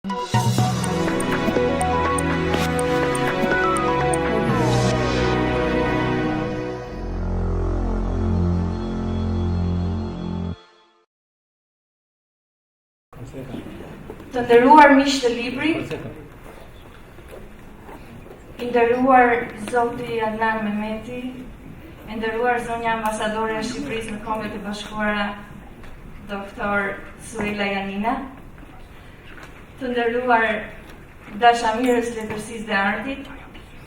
Të nderuar miq të librit, i nderuar Zoti Adnan Mehmeti, i nderuar zonja ambasadore e Shqipërisë në Kombet e Bashkuara, doktor Suela Janina, të nderuar dashamirës letërsisë dhe artit,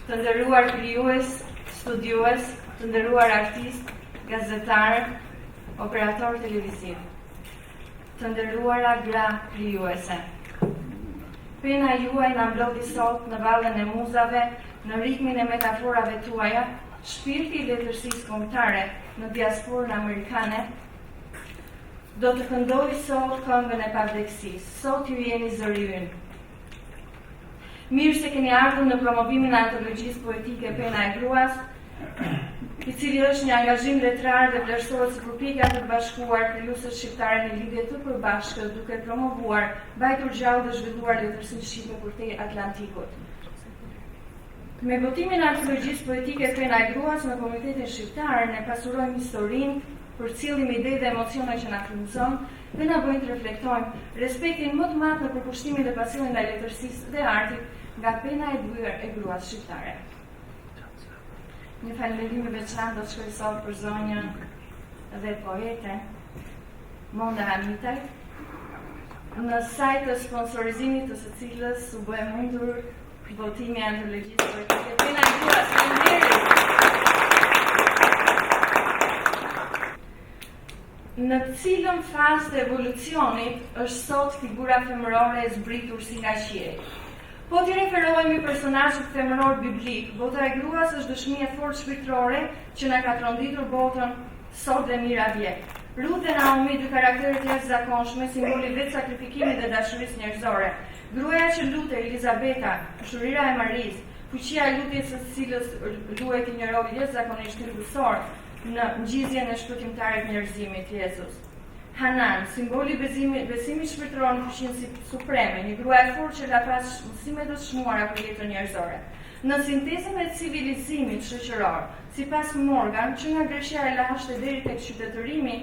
të nderuar krijues, studiues, të nderuar artist, gazetar, operator televiziv, të nderuara gra krijuese. Pena juaj na mblodhi sot në vallën e muzave, në ritmin e metaforave tuaja, shpirti i letërsisë kombëtare në diasporën amerikane, do të këndoj sot këngën e pavdekësisë. Sot ju jeni zëri ynë. Mirë se keni ardhur në promovimin e antologjisë poetike Pena e gruas, i cili është një angazhim letrar dhe vlerësohet si përpjekja të bashkuar krijuesës shqiptare në lidhje të përbashkët duke promovuar, mbajtur gjallë dhe zhvilluar letërsinë shqipe përtej Atlantikut. Me votimin e antologjisë poetike Pena e gruas në Komitetin Shqiptar ne pasurojmë historinë, përcjellim ide dhe emocione që na frymëzon dhe na bëjnë të reflektojmë respektin më të madh në përkushtimin dhe pasionin ndaj letërsisë dhe artit nga pena e byrë e gruas shqiptare. Një falënderim i veçantë do të shkoj sot për zonjën dhe poete Monda Hamitaj, në sajt të sponsorizimit të së cilës u bë mundur votimi i antologjisë poetike Pena e gruas. Në cilën fazë të evolucionit është sot figura femërore e zbritur si nga qielli? Po t'i referohemi personazhit femëror biblik, bota e gruas është dëshmi e fortë shpirtërore që na ka tronditur botën sot dhe mira vjet. Ruth dhe Naomi, dy karaktere të jashtëzakonshme, simboli vetë sakrifikimit dhe dashurisë njerëzore. Gruaja që lutet, Elizabeta, shurira e Marisë, fuqia e lutjes së cilës luajti një rol jashtëzakonisht thelbësor në ngjizjen e shpëtimtarit të njerëzimit, Jezus. Hanan, simboli besimit shpirtëror në fuqinë supreme, një grua e fortë që la pas mësime të çmuara për jetën njerëzore. Në sintezën e civilizimit shoqëror, sipas Morgan, që nga Greqia e lashtë deri tek qytetërimi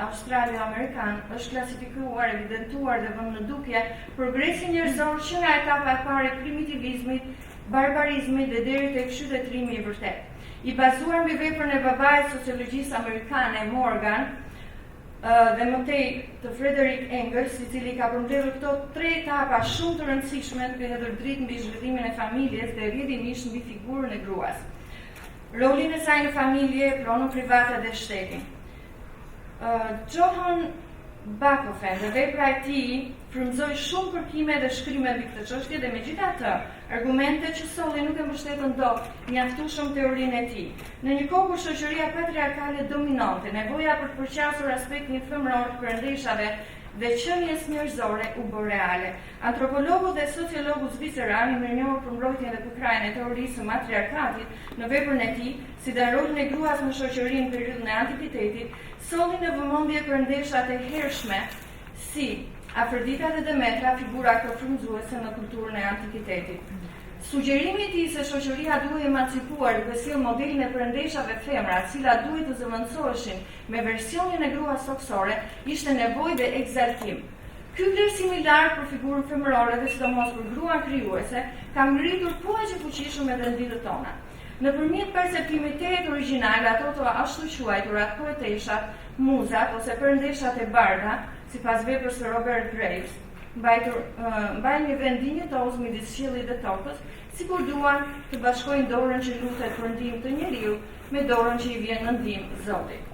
australo-amerikan, është klasifikuar, evidentuar dhe vënë në dukje progresi njerëzor që nga etapa e parë e primitivizmit, barbarizmit dhe deri tek qytetërimi i vërtet. I bazuar mbi veprën e babait sociologjisë amerikane Morgan, dhe mëtej të Frederick Engels, i cili ka përmbledhur këto tre etapa shumë të rëndësishme duke hedhur dritë mbi zhvillimin e familjes dhe rrjedhimisht mbi figurën e gruas. Rolin e saj në familje, pronën private dhe shtetin. Johann Bachofen dhe vepra e tij frymëzoi shumë kërkime dhe shkrime mbi këtë çështje dhe megjithatë, argumente që solli nuk e mbështetën dot mjaftueshëm teorinë e tij. Në një kohë kur shoqëria patriarkale dominonte, nevoja për të përqasur aspektin femëror të perëndeshave dhe qenies njerëzore u bë reale. Antropologu dhe sociologu zviceran, i mirënjohur për mbrojtjen dhe përkrajjen e teorisë së matriarkatit në veprën e tij, si dhe rolin e gruas në shoqërinë në periudhën e antikitetit, solli në vëmendje perëndeshat e hershme si Afrodita dhe Demetra, figura frymëzuese në kulturën e antikitetit. Sugjerimi i tij se shoqëria duhej emancipuar duke sjellë modelin e perëndeshave femra, të cilat duhej të zëvendësoheshin me versionin e gruas toksore, ishte nevojë dhe egzaltim. Ky vlerësim i lartë për figurën femërore dhe sidomos për gruan krijuese ka ngritur po aq i fuqishëm edhe në ditët tona. Nëpërmjet perceptimit të jetë origjinal, ato të ashtu quajturat poeteshat, muzat ose perëndeshat e bardha, sipas veprës së Robert Graves, mbajnë një vend dinjitoz midis qiellit dhe tokës, sikur duan të bashkojnë dorën që lutet për ndihmë të njeriu me dorën që i vjen në ndihmë Zotit.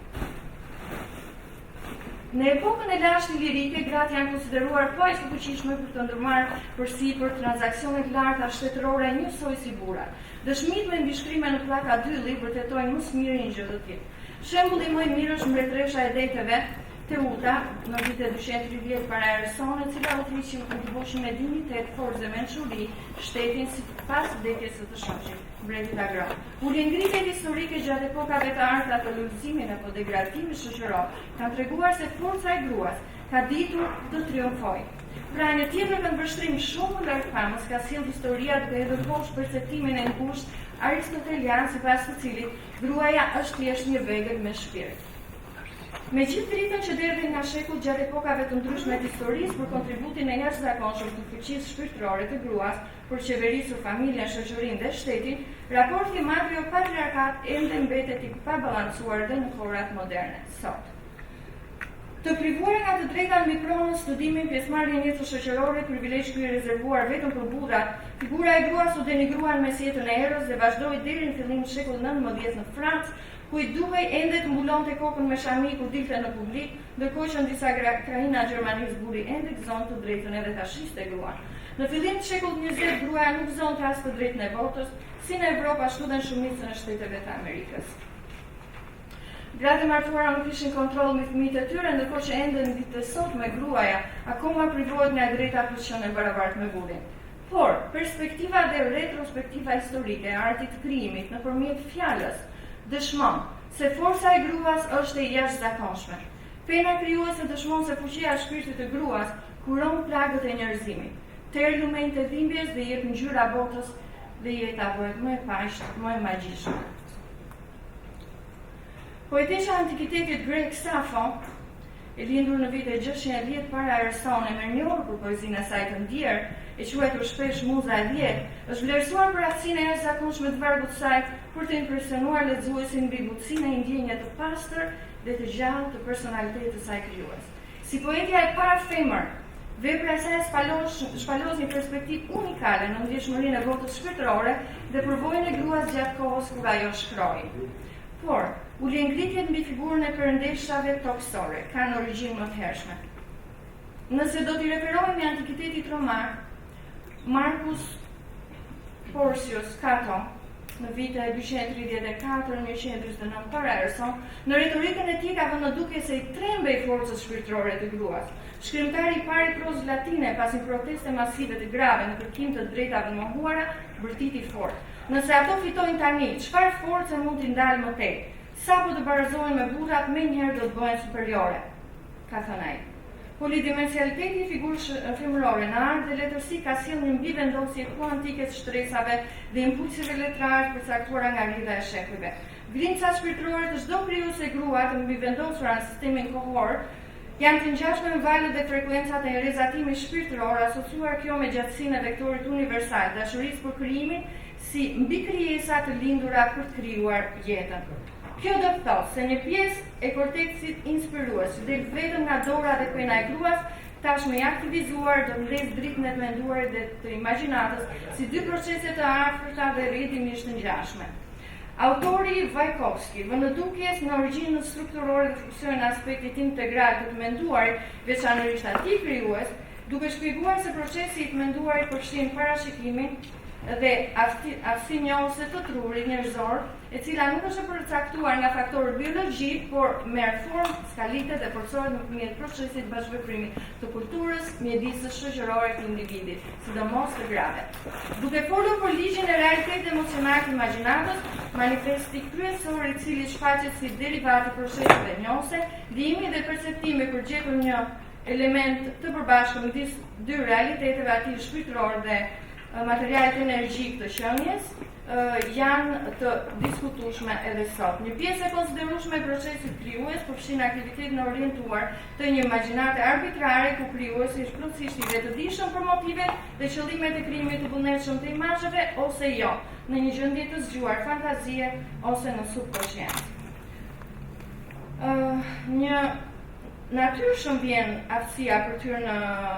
Në epokën e lashtë lirike, gratë janë konsideruar po aq të fuqishme për të ndërmarrë përsipër transaksione të larta shtetërore njësoj si burrat. Dëshmitë me mbishkrime në pllaka 2 vërtetojnë më së miri një gjë të tillë. Shembulli më i mirë është mbretëresha e Deteve, Teuta, në vitet 230 para erës sonë, e cila udhëhiqi në të boshë me dignitet, forcë dhe mençuri shtetin sipas vdekjes së të shoqit, mbretit agrar. Ulëngritjet historike gjatë epokave të arta të lullëzimit apo degratimit shoqëror kanë treguar se forca e gruas ka ditur të triumfojë. Pra një tjetër këndvështrim shumë larg famës ka sjellë historia duke hedhur poshtë perceptimin e ngushtë aristotelian sipas të cilit gruaja është thjesht një vegël me shpirt. Me gjithë dritën që derdhin nga shekull gjatë epokave të ndryshme të historisë për kontributin e jashtëzakonshëm të fuqisë shpirtërore të gruas për qeverisur familjen, shoqërinë dhe shtetin, raporti matriarkat ende mbetet i pabalancuar dhe në kohërat moderne sot. Të privuar nga të drejtat mbi pronën, studimin, pjesëmarrjen në jetën shoqërore, privilegj ky i rezervuar vetëm për burrat, figura e gruas u denigruan mes jetën e erës dhe vazhdoi deri në fillim të shekullit XIX në Francë, ku i duhej ende të mbulonte kokën me shami kur dilte në publik, ndërkohë që në disa krahina gjermanisë buri ende gëzonte të drejtën edhe tashiste gruan. Në fillim të shekullit XX gruaja nuk gëzonte as të drejtën e votës, si në Evropë ashtu dhe në shumicën e shteteve të Amerikës. Gratë e martuara nuk kishin kontroll mbi fëmijët e tyre, ndërkohë që ende në ditët e sotme gruaja akoma privohet nga drejta për të qenë e barabartë me burrin. Por, perspektiva dhe retrospektiva historike e artit të krijimit nëpërmjet fjalës dëshmon se forca e gruas është e jashtëzakonshme. Pena krijuese dëshmon se fuqia e shpirtit të gruas kuron plagët e njerëzimit. Terë lumenjtë të dhimbjes dhe jep ngjyra botës dhe jeta bëhet më e paqishme, më e magjishme. Poetesha e antikitetit grek Safo, e lindur në vitet 610 para Erasone, më njohur për poezinë e saj të ndjerë, e quajtur shpesh Muza e Djetë, është vlerësuar për aftësinë e jashtëzakonshme të vargut të saj për të impresionuar lexuesin mbi butësinë e ndjenjave të pastër dhe të gjallë të personalitetit të saj krijues. Si poetja e parafemër, vepra e saj shpalos një perspektivë unikale në ndjeshmërinë e botës shpirtërore dhe përvojën e gruas gjatë kohës kur ajo shkroi. Por, ulengritjet mbi figurën e perëndeshave toksore kanë origjinë më të hershme. Nëse do t'i referohemi antikitetit roman, Marcus Porcius Cato, në vitet 234-139 para Erëson, në retorikën e tij ka vënë në dukje se i trembej forcës shpirtërore të gruas. Shkrimtari i parë i prozës latine pas një proteste masive të grave në kërkim të drejtave të mohuara, bërtiti fort. Nëse ato fitojnë tani, çfarë force mund t'i ndalë më tej? Sapo të barazohen me burrat, menjëherë do të bëhen superiore, ka thënë ai. Polidimensionaliteti i figurës femërore në art dhe letërsi ka sjellë një mbivendosje kuantike të shtresave dhe impulsive letrare përcaktuara nga rrjedha e shekujve. Grinca shpirtërore të çdo krijuese grua të mbivendosura në sistemin kohor janë të ngjashme me valët dhe frekuencat e rrezatimit shpirtëror, asociuar kjo me gjatësinë e vektorit universal, dashurisë për krijimin si mbikrijesa të lindura për të krijuar jetën. Kjo do të thotë se një pjesë e korteksit inspirues që del vetëm nga dora dhe pena e gruas, tashmë i aktivizuar do të lezë dritën e të menduarit dhe të imagjinatës si dy procese të afërta dhe rrjedhimisht të ngjashme. Autori Vajkovski vën në dukjes në origjinën strukturore dhe funksionin e aspektit integral të menduarit, veçanërisht atij krijues, duke shpjeguar se procesi i të menduarit përfshin parashikimin dhe aftësinë njohëse të trurit njerëzor, e cila nuk është e përcaktuar nga faktorët biologjik, por merr formë skalite dhe forcohet nëpërmjet procesit të bashkëveprimit të kulturës, mjedisës shoqërore të individit, sidomos të grave. Duke folur për ligjin e realitetit emocional të imagjinatës, manifesti kryesor i cili shfaqet si derivat i proceseve njohëse, dijimi dhe perceptimi për gjetur një element të përbashkët midis dy realiteteve, atij shpirtëror dhe materialet energjik të qenies, janë të diskutueshme edhe sot. Një pjesë e konsiderueshme e procesit krijues përfshin aktivitetin orientuar të një imagjinate arbitrare ku krijuesi është plotësisht i vetëdijshëm për motivet dhe qëllimet e krijimit të vullnetshëm të imazheve ose jo, në një gjendje të zgjuar fantazie ose në subkonsciencë. Një natyrshëm vjen aftësia për të hyrë në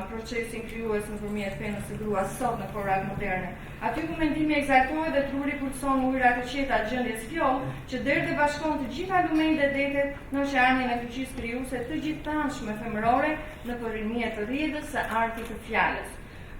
procesin krijues nëpërmjet penës së gruas sot në kohërat moderne. Aty ku mendimi egzaltohet dhe truri pulson ujërat të qeta gjendjes fjoll, që derdhë dhe bashkon të gjitha lumenjtë dhe detet në oqeanin e fuqisë krijuese të gjithëtanshme femërore në përrimjet të rrjedhës së artit të fjalës.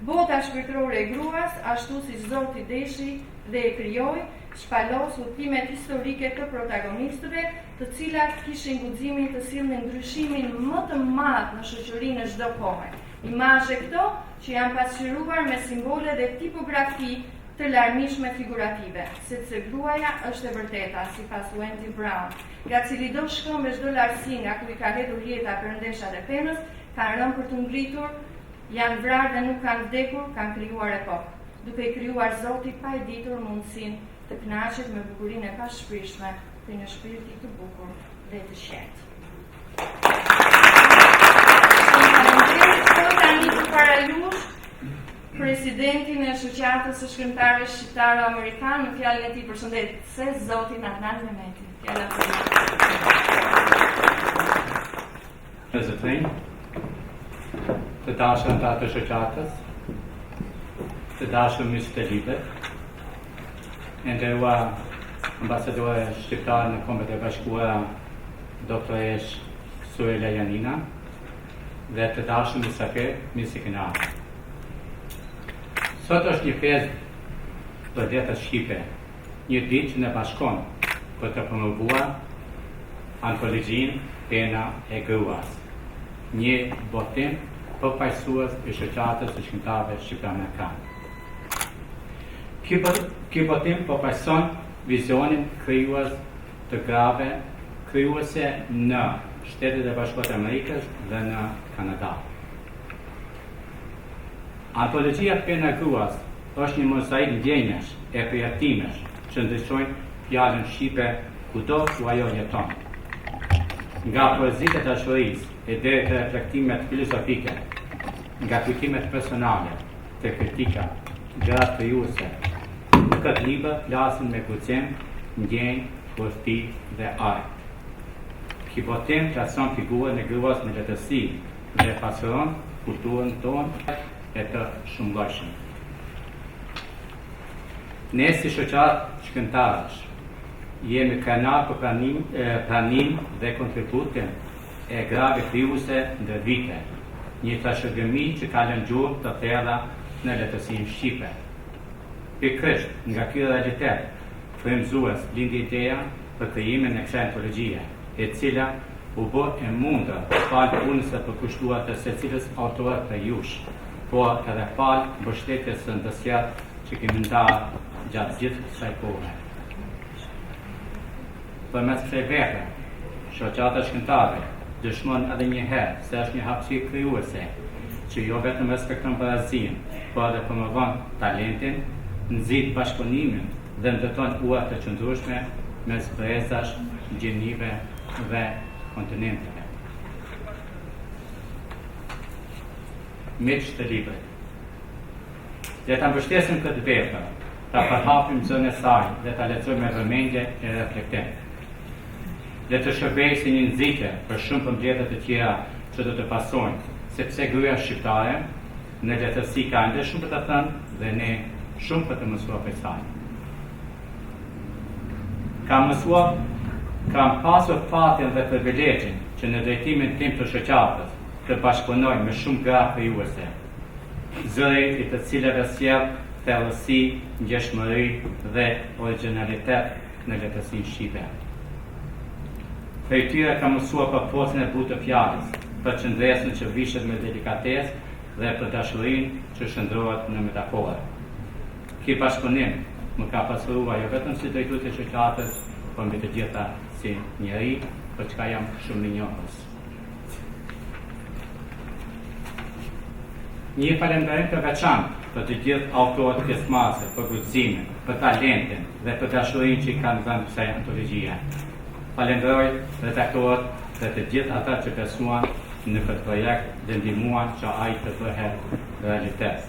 Bota shpirtërore e gruas, ashtu si Zoti deshi dhe e krijoi, shpalos udhëtimet historike të protagonistëve, të cilat kishin guximin të sillnin ndryshimin më të madh në shoqërinë në çdo kohë. Imazhe këto që janë pasqyruar me simbole dhe tipografi të larmishme figurative, sepse gruaja është e vërteta, sipas Wendy Brown, nga cili do shkëmbë çdo lartësi nga ku i ka hedhur jeta perëndesha dhe penës, ka rënë për të ngritur Janë vrarë dhe nuk kanë vdekur, kanë krijuar epokë, duke I krijuar Zoti pa I ditur mundësinë të kënaqet me bukurinë e pashpërshme të një shpirti të bukur dhe të qetë. Tani para jush presidentin e shoqatës së shkrimtarëve shqiptarë amerikanë në fjalën e tij përshëndetëse Zotin Adnan Mehmeti. Fjala për të dashur ata të shoqatës, të dashur miq të librit, nderuar ambasadore shqiptar në Kombet e Bashkuara, doktoresh Suela Janina, dhe të dashur mysafir, misikina. Sot është një fest për vetës shqipe, një ditë që ne bashkon për të promovuar antologjinë Pena e Gruas, një botim përfaqësues I shoqatës së shkrimtarëve shqiptar-amerikanë. Ky botim përfaqëson vizionin krijues të grave krijuese në Shtetet e Bashkuara të Amerikës dhe në Kanada. Antologjia Pena e Gruas është një mozaik ndjenjesh e përjetimesh që ndriçojnë fjalën shqipe kudo ku ajo jeton. Nga poezitë e dashurisë e deri te reflektimet filozofike, nga kujtimet personale, te kritika, gjërat krijuese, në këtë libër flasin me guxim, ndjenjë, urti dhe art. Ky botim plason figurën e gruas me letërsi dhe pasuron kulturën tonë e të shumëllojshëm. Ne si shoqatë shkrimtarësh jemi krenar për pranim dhe kontributin e grave krijuese ndër vite, një trashëgimi që ka lënë gjurmë të thella në letërsinë shqipe. Pikërisht nga ky realitet frymëzues lindi ideja për krijimin e kësaj antologjie, e cila u bë e mundër fal punës së përkushtuar të secilës autor të jush, por edhe fal mbështetjes së ndërsjellë që kemi ndarë gjatë gjithë kësaj kohe. Përmes kësaj vepre, shoqata shkrimtarëve dëshmon edhe një herë se është një hapësirë krijuese që jo vetëm respekton barazinë, por edhe promovon talentin, nxit bashkëpunimin dhe ndërton ura të qëndrueshme mes brezash, gjenive dhe kontinenteve. Miq të librit, le ta mbështesim këtë vepër, ta përhapim zërin e saj dhe ta lexojmë me vëmendje e reflektim. Dhe të shërbej si një nxitje për shumë përmbledhje të tjera që do të pasojnë, sepse gruaja shqiptare në letërsi ka ende shumë për të thënë dhe ne shumë për të mësuar prej saj. Kam pasur fatin dhe privilegjin që në drejtimin tim të shoqatës të bashkëpunoj me shumë gra krijuese, zëri I të cilave sjell thellësi, ngjeshmëri dhe origjinalitet në letërsinë shqipe. Prej tyre kam mësuar për forcën e butë të fjalës, për qëndresën që vishet me delikatesë dhe për dashurinë që shndrohet në metaforë. Ky bashkëpunim më ka pasuruar jo vetëm si drejtues I shoqatës, por mbi të gjitha si njeri, për çka jam shumë I njohës. Një falënderim të veçantë për të gjithë autorët pjesëmarrëse për guximin, për talentin dhe për dashurinë që I kanë dhënë kësaj antologjie. Falenderoj redaktorët dhe të gjithë ata që besuan në këtë projekt dhe ndihmuan që ai të bëhet realitet.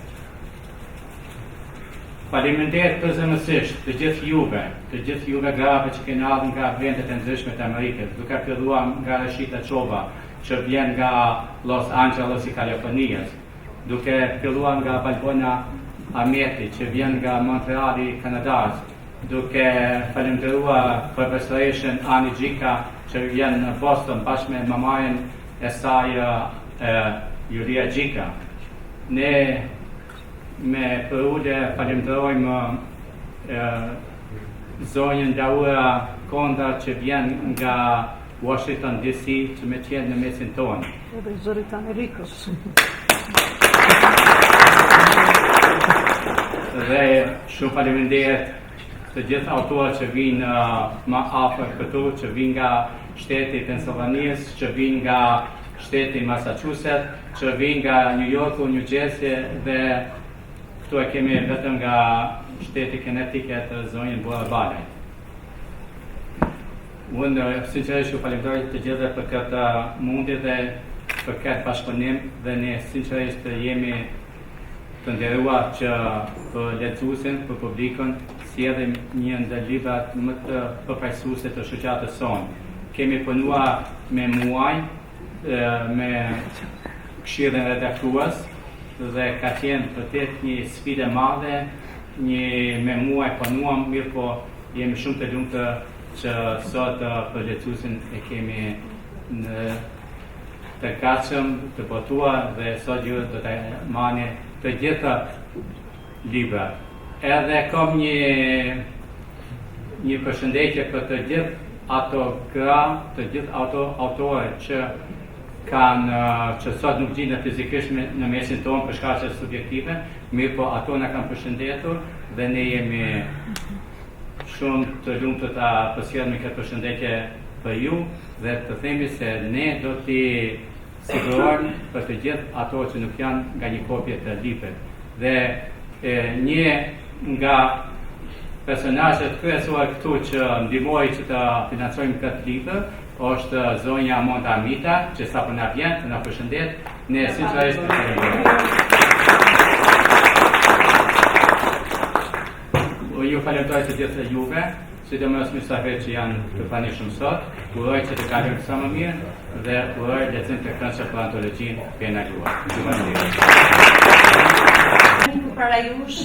Faleminderit përzemërsisht të gjithë juve grave që keni ardhur nga vendet e ndryshme të Amerikës, duke filluar nga Rashida Çoba, që vjen nga Los Angeles I Kalifornias, duke filluar nga Balbona Ahmeti, që vjen nga Montreali I Kanadas, duke falenderuar profesoreshën Ani Gjika që vjen në Boston bashkë me mamajën e saj Julia Gjika. Ne me përulje falenderojmë zonjën Laura Konda që vjen nga Washington DC që me qenë në mesin tonë. Edhe zërit Amerikës. Dhe shumë faleminderit të gjithë autorët që vinë më afër këtu, që vinë nga shteti I Pennsylvanias, që vinë nga shteti Massachusetts, që vinë nga New Yorku, New Jersey dhe këtu e kemi vetëm nga shteti Connecticut zonjën Bora Balaj. Unë sinqerisht ju falenderoj të gjithëve për këtë mundje dhe për këtë bashkëpunim dhe ne sinqerisht jemi të nderuar që për lexuesin, për publikun, sjellim një ndër librat më të përfaqësuese të shoqatës sonë. Kemi punuar me muaj, me këshillin redaktues dhe ka qenë vërtet një sfidë e madhe, me muaj punuam, mirë po jemi shumë të lumtur që sot për lexuesin e kemi në të gatshëm të botuar dhe sot ju do të marrni të gjitha librat. Edhe kam një përshëndetje për të gjithë ato gra, të gjithë ato autorë që që sot nuk gjenden fizikisht në mesin tonë për shkaqe subjektive, mirë po ato na kanë përshëndetur dhe ne jemi shumë të lumtur ta përcjellim këtë përshëndetje për ju dhe të themi se ne do t'i sigurojmë për të gjithë ato që nuk janë nga një kopje të librit. Dhe një nga personazhet kryesor këtu që ndihmoi që të financojmë këtë libër është zonja Monta Amita, që sapo na vjen të na përshëndet. Ne sinqerisht ju falenderoj të gjithë juve, sidomos mysafirët që janë të pranishëm sot. Uroj që të kalojmë sa më mirë dhe uroj lexim të këndshëm për antologjinë Pena Juaj. Ju falenderoj. Para jush,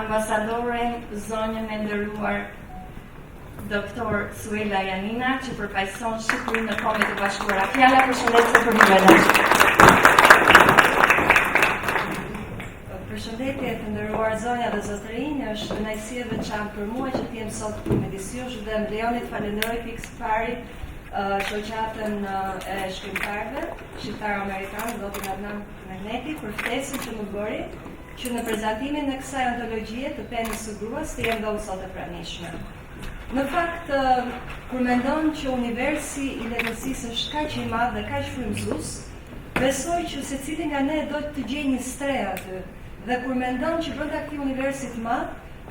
ambasadoren, zonjën e nderuar doktor Suela Janina, që përfaqëson Shqipërinë në Kombet e Bashkuara. Fjala përshëndetje për ju. Përshëndetje të nderuar zonja dhe zotërinj, është kënaqësi e veçantë për mua që të jem sot këtu me disjush dhe më lejoni të falenderoj fikс pari shoqatën e shkrimtarëve shqiptar-amerikanë, zotin Adnan Mehneti, për ftesën që më bëri që në prezantimin e kësaj antologjie të Penës së Gruas të jem dhomë sot e pranishme. Në fakt, kur mendon që universi i letërsisë është kaq i madh dhe kaq frymëzues, besoj që secili nga ne do të gjejë një streh aty. Dhe kur mendon që brenda këtij universi të madh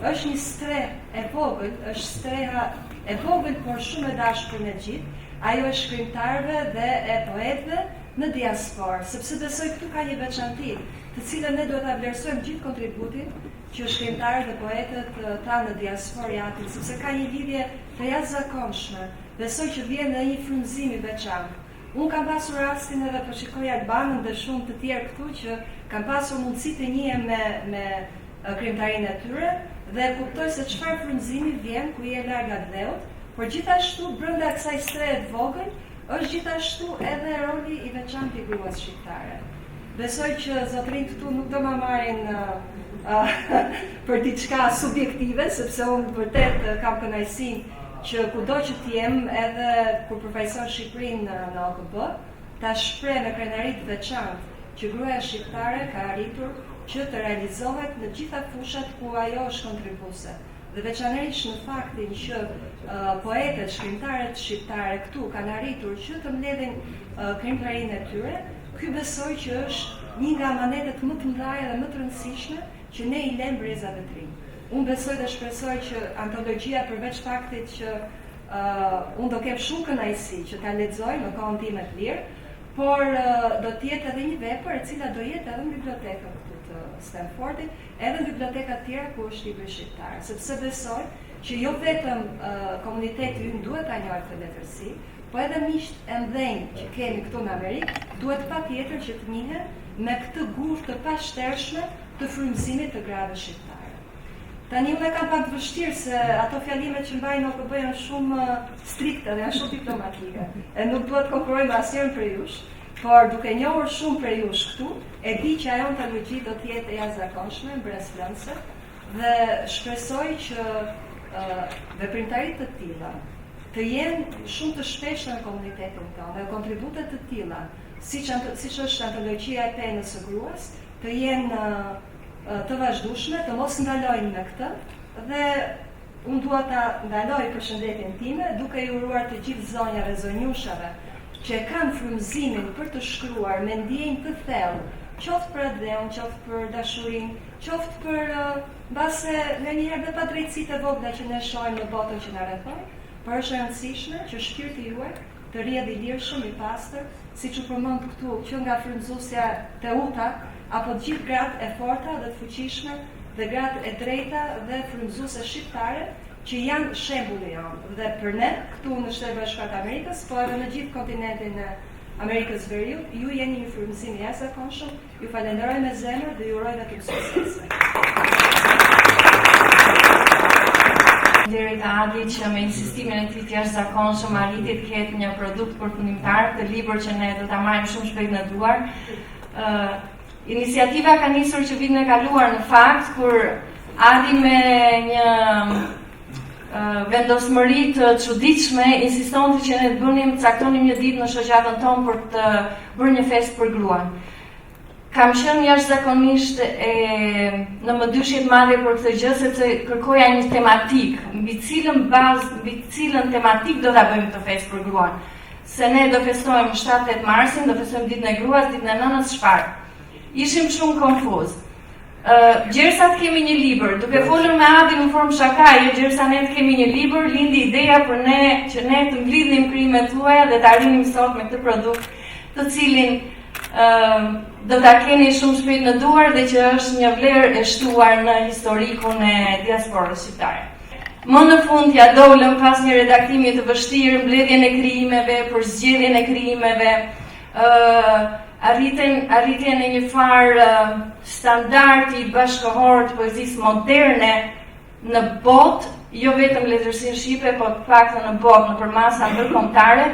është një streh e vogël, është streha e vogël por shumë e dashur në gjithë, ajo e shkrimtarëve dhe e poetëve në diasporë, sepse besoj këtu ka një veçanti, të cilën ne duhet ta vlerësojmë gjithë kontributin që shkrimtarët dhe poetët ta në diasporë japin, sepse ka një lidhje të jashtëzakonshme. Besoj që vjen nga një frymëzim i veçantë. Unë kam pasur rastin edhe po shikoj Albanën dhe shumë të tjerë këtu që kam pasur mundësi të njihem me krimtarinë e tyre dhe kuptoj se çfarë frymëzimi vjen ku je larg dheut, por gjithashtu brenda kësaj strehe të vogël është gjithashtu edhe roli i veçantë i gruas shqiptare. Besoj që zotërinj këtu nuk do ma marrin për diçka subjektive, sepse unë vërtet kam kënaqësinë që kudo që t'jem edhe kur përfaqëson Shqipërinë në OKB, ta shpreh me krenari të veçantë që gruaja shqiptare ka arritur që të realizohet në gjitha fushat ku ajo është kontribuese. Dhe veçanërisht në faktin që poetët, shkrimtarët shqiptare këtu kanë arritur që të mbledhin krimtarinë e tyre, ky besoj që është një nga amanetet më të mëdha dhe më të rëndësishme që ne i lëmë brezave të rinj. Unë besoj dhe shpresoj që antologjia përveç faktit që unë do kem shumë kënaqësi që ta lexoj në kohën time të lirë, por do të jetë edhe një vepër e cila do jetë edhe në bibliotekën këtu të Stanfordit, edhe në biblioteka të tjera ku është libri shqiptar, sepse besoj që jo vetëm komuniteti ynë duhet ta njohë këtë letërsi, po edhe miqt e mdhenj që kemi këtu në Amerikë duhet patjetër që të njihen me këtë gurë të pashtershme të frymëzimit të grave shqiptare. Tani unë e kam pak të vështirë se ato fjalimet që mbajnë OKB janë shumë strikte dhe janë shumë diplomatike. E nuk duhet të konkurroj me asnjërin prej jush, por duke njohur shumë prej jush këtu, e di që ajo antologji do të jetë e jashtëzakonshme, brezvlënëse, dhe shpresoj që veprimtarit të tilla të jenë shumë të shpeshta në komunitetin tonë dhe kontributet të tilla, siç është antologjia e Penës së Gruas, të jenë të vazhdueshme, të mos ndalojnë me këtë dhe unë dua ta ndaloj përshëndetjen time duke i uruar të gjithë zonjave, zonjushave që e kanë frymëzimin për të shkruar me ndjenjë të thellë, qoftë për dheun, qoftë për dashurinë, qoftë për mbase nganjëherë dhe padrejtësitë e vogla që ne shohim në botën që na rrethon, por është e rëndësishme që shpirti juaj të rrjedhë i lirshëm, i pastër, siç u përmend këtu, që nga frymëzuesja Teuta, apo të gjithë gratë e forta dhe të fuqishme dhe gratë e drejta dhe frymëzuese shqiptare që janë shembulli jonë. Dhe për ne, këtu në Shtetet Bashkuara të Amerikës, po edhe në gjithë kontinentin e Amerikës Veriut, ju jeni një frymëzim i jashtëzakonshëm. Ju falenderoj me zemër dhe ju uroj vetëm suksese. Deri të Adi që me insistimin e tij të jashtëzakonshëm arriti të ketë një produkt përfundimtar, të libër që ne do ta marrim shumë shpejt në duar. Iniciativa ka nisur që vitin e kaluar në fakt, kur Adi me një vendosmëri të çuditshme insistonte që ne të caktonim një ditë në shoqatën tonë për të bërë një festë për gruan. Kam qenë jashtëzakonisht në mëdyshje të madhe për këtë gjë, sepse kërkoja një tematik, mbi cilën tematik do ta bëjmë këtë festë për gruan. Se ne do festojmë 7-8 marsin, do festojmë ditën e gruas, ditën e nënës, çfarë? Ishim shumë konfuz. Gjersa të kemi një libër, duke folur me Adin në formë shakaje, gjersa ne të kemi një libër, lindi ideja për ne që ne të mblidhnim krimet tuaja dhe të arrinim sot me këtë produkt, të cilin do ta keni shumë shpejt në duar dhe që është një vlerë e shtuar në historikun e diasporës shqiptare. Më në fund ja dolëm pas një redaktimi të vështirë, mbledhjen e krijimeve, për zgjedhjen e krijimeve, arritjen e një farë standardi bashkëkohor të poezisë moderne në botë, jo vetëm letërsinë shqipe, por të paktën në botë, në përmasa ndërkombëtare,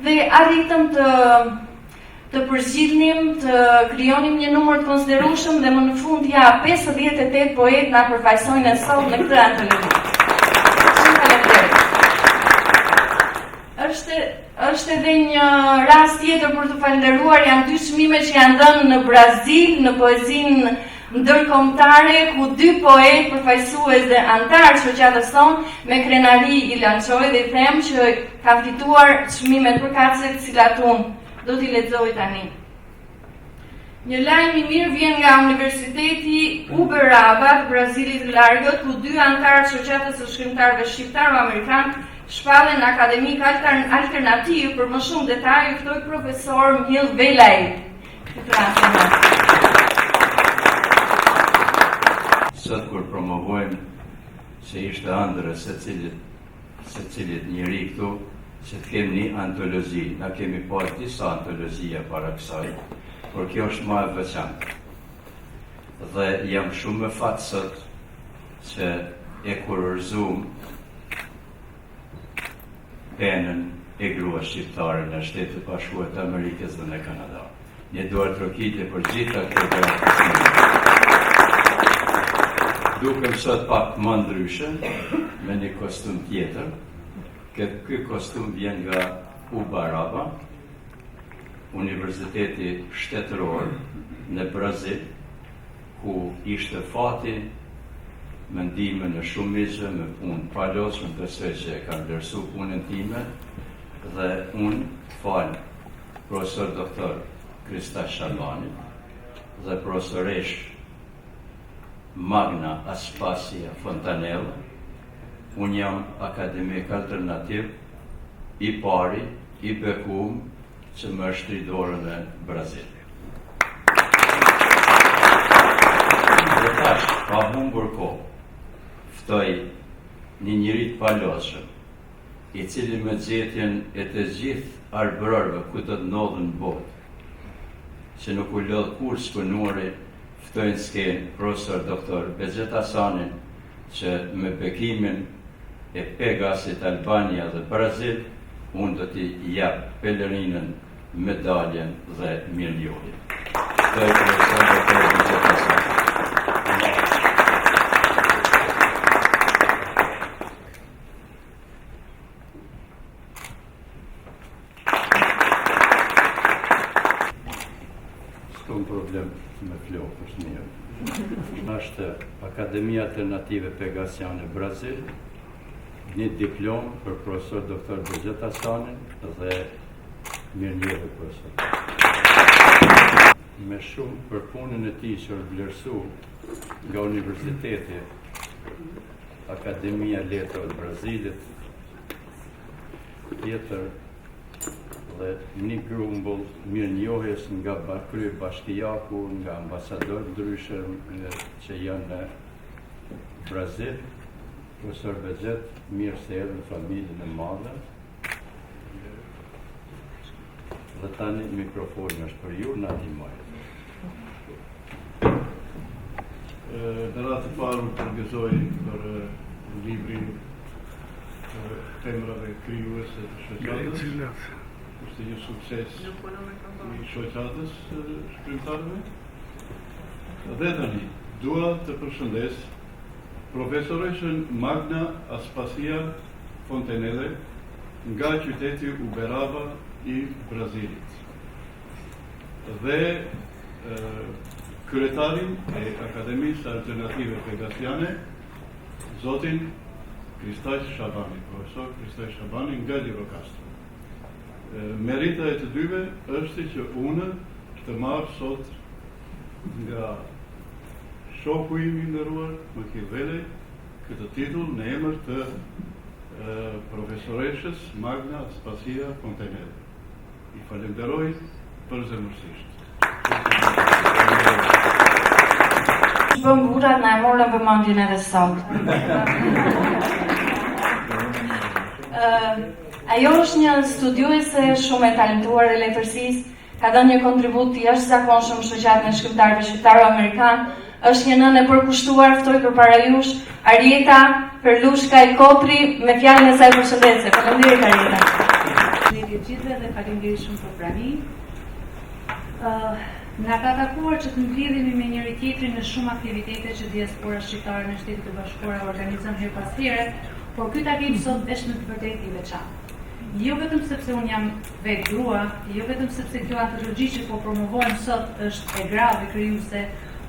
dhe arritëm të përzgjidhnim, të krijonim një numër të konsiderueshëm dhe më në fund 58 poetë na përfaqësojnë sot në këtë antologi. Shumë faleminderit. Është edhe një rast tjetër për të falënderuar, janë 2 çmime që janë dhënë në Brazil, në poezinë ndërkombëtare, ku 2 poetë përfaqësues dhe antar shoqatës tonë me krenari i lançoi dhe i them që kanë fituar çmimet përkatëse, të cilat unë do t'i lexoj tani. Një lajm i mirë vjen nga Universiteti Uberaba të Brazilit të Largët, ku 2 antarë të shoqatës së shkrimtarëve shqiptar-amerikan shpallen akademik alternativ. Për më shumë detaj ju ftoj profesor Mill Velaj. Sot kur promovojmë se ishte ëndër se cilit njeri këtu, se të kemi një antologi, na kemi parë disa antologjia para kësaj, por kjo është më e veçantë. Dhe jam shumë me fat sot që e kurorëzuam penën e gruas shqiptare në Shtetet Bashkuara të Amerikës dhe në Kanada. Një duar trokitje për gjitha këto gjëra. Dukem sot pak më ndryshe, me një kostum tjetër. Ky kostum vjen nga Uberaba, Universiteti Shtetëror në Brazil, ku ishte fati me ndihmën e shumë miqve, me punë palosme, besoj që e kanë vlerësuar punën time, dhe unë fal profesor doktor Krista Shabani dhe profesoresh Magna Aspasia Fontanella. Unë jam akademik alternativ i pari, i bekuar që më është i dorën e Brazilit. Dhe tash, pa humbur kohë, ftoj një njeri të palosshëm, i cili me xhetjen e të gjithë arbrorëve ku të ndodhen në botë, që nuk u lodh kur spënuari, ftojnë skenë profesor doktor Bezet Hasanin, që me bekimin e Pegasit, Albania dhe Brazil, unë do t'i jap pelerinën, medaljen dhe milionin. Ftoj profesor doktor Bezet Hasanin. S'kom problem me flokë, është mirë. Është Akademia Alternative Pegasiane Brazil, një diplom për profesor doktor Bezet Hasanin dhe Mirënjellje profesor. Me shumë për punën e tij që është vlerësu nga Universiteti Akademia Letrave të Brazilit, tjetër dhe një grumbull mirënjohjes nga krye bashkiaku, nga ambasador ndryshëm që janë në Brazil, profesor Bezet, mirë se erdhën familjen e madhe. Dhe tani mikrofoni është për ju, na ndihmoni. Në ratë të parë më përgëzoj për librin Femrave krijuese të shoqatës. Është një sukses i shoqatës shkrimtarëve. Dhe tani, dua të përshëndes profesoreshën Magna Aspasia Fontenelle nga qyteti Uberaba i Brazilit. Dhe kryetarin e Akademisë Alternative Pegasiane, zotin Kristaq Shabani, profesor Kristaq Shabani nga Lirokastro. Merita e të dyve është që unë të marr sot nga shoku im i nderuar Machiavelli këtë titull në emër të profesoreshës Magna Aspasia Fontenelle. I falenderoj përzemërsisht. Bëm burat na e morën vëmendjen edhe sot. Ajo është një studiuese shumë e talentuar e letërsisë, ka dhënë një kontribut të jashtëzakonshëm shoqatën e shkrimtarëve shqiptaro-amerikan, është një nënë e përkushtuar, ftoj përpara jush Arieta Perlushka i Kotri me fjalën e saj përshëndetje. Faleminderit Arieta. Të gjithëve dhe faleminderit shumë për pranimin. Na ka takuar që të mblidhemi me njëri tjetrin në shumë aktivitete që diaspora shqiptare në Shtetet e Bashkuara organizon her pas here, por ky takim sot është në të vërtetë i veçantë. Jo vetëm sepse unë jam vetë grua, jo vetëm sepse kjo antologji që po promovojmë sot është e grave krijuese,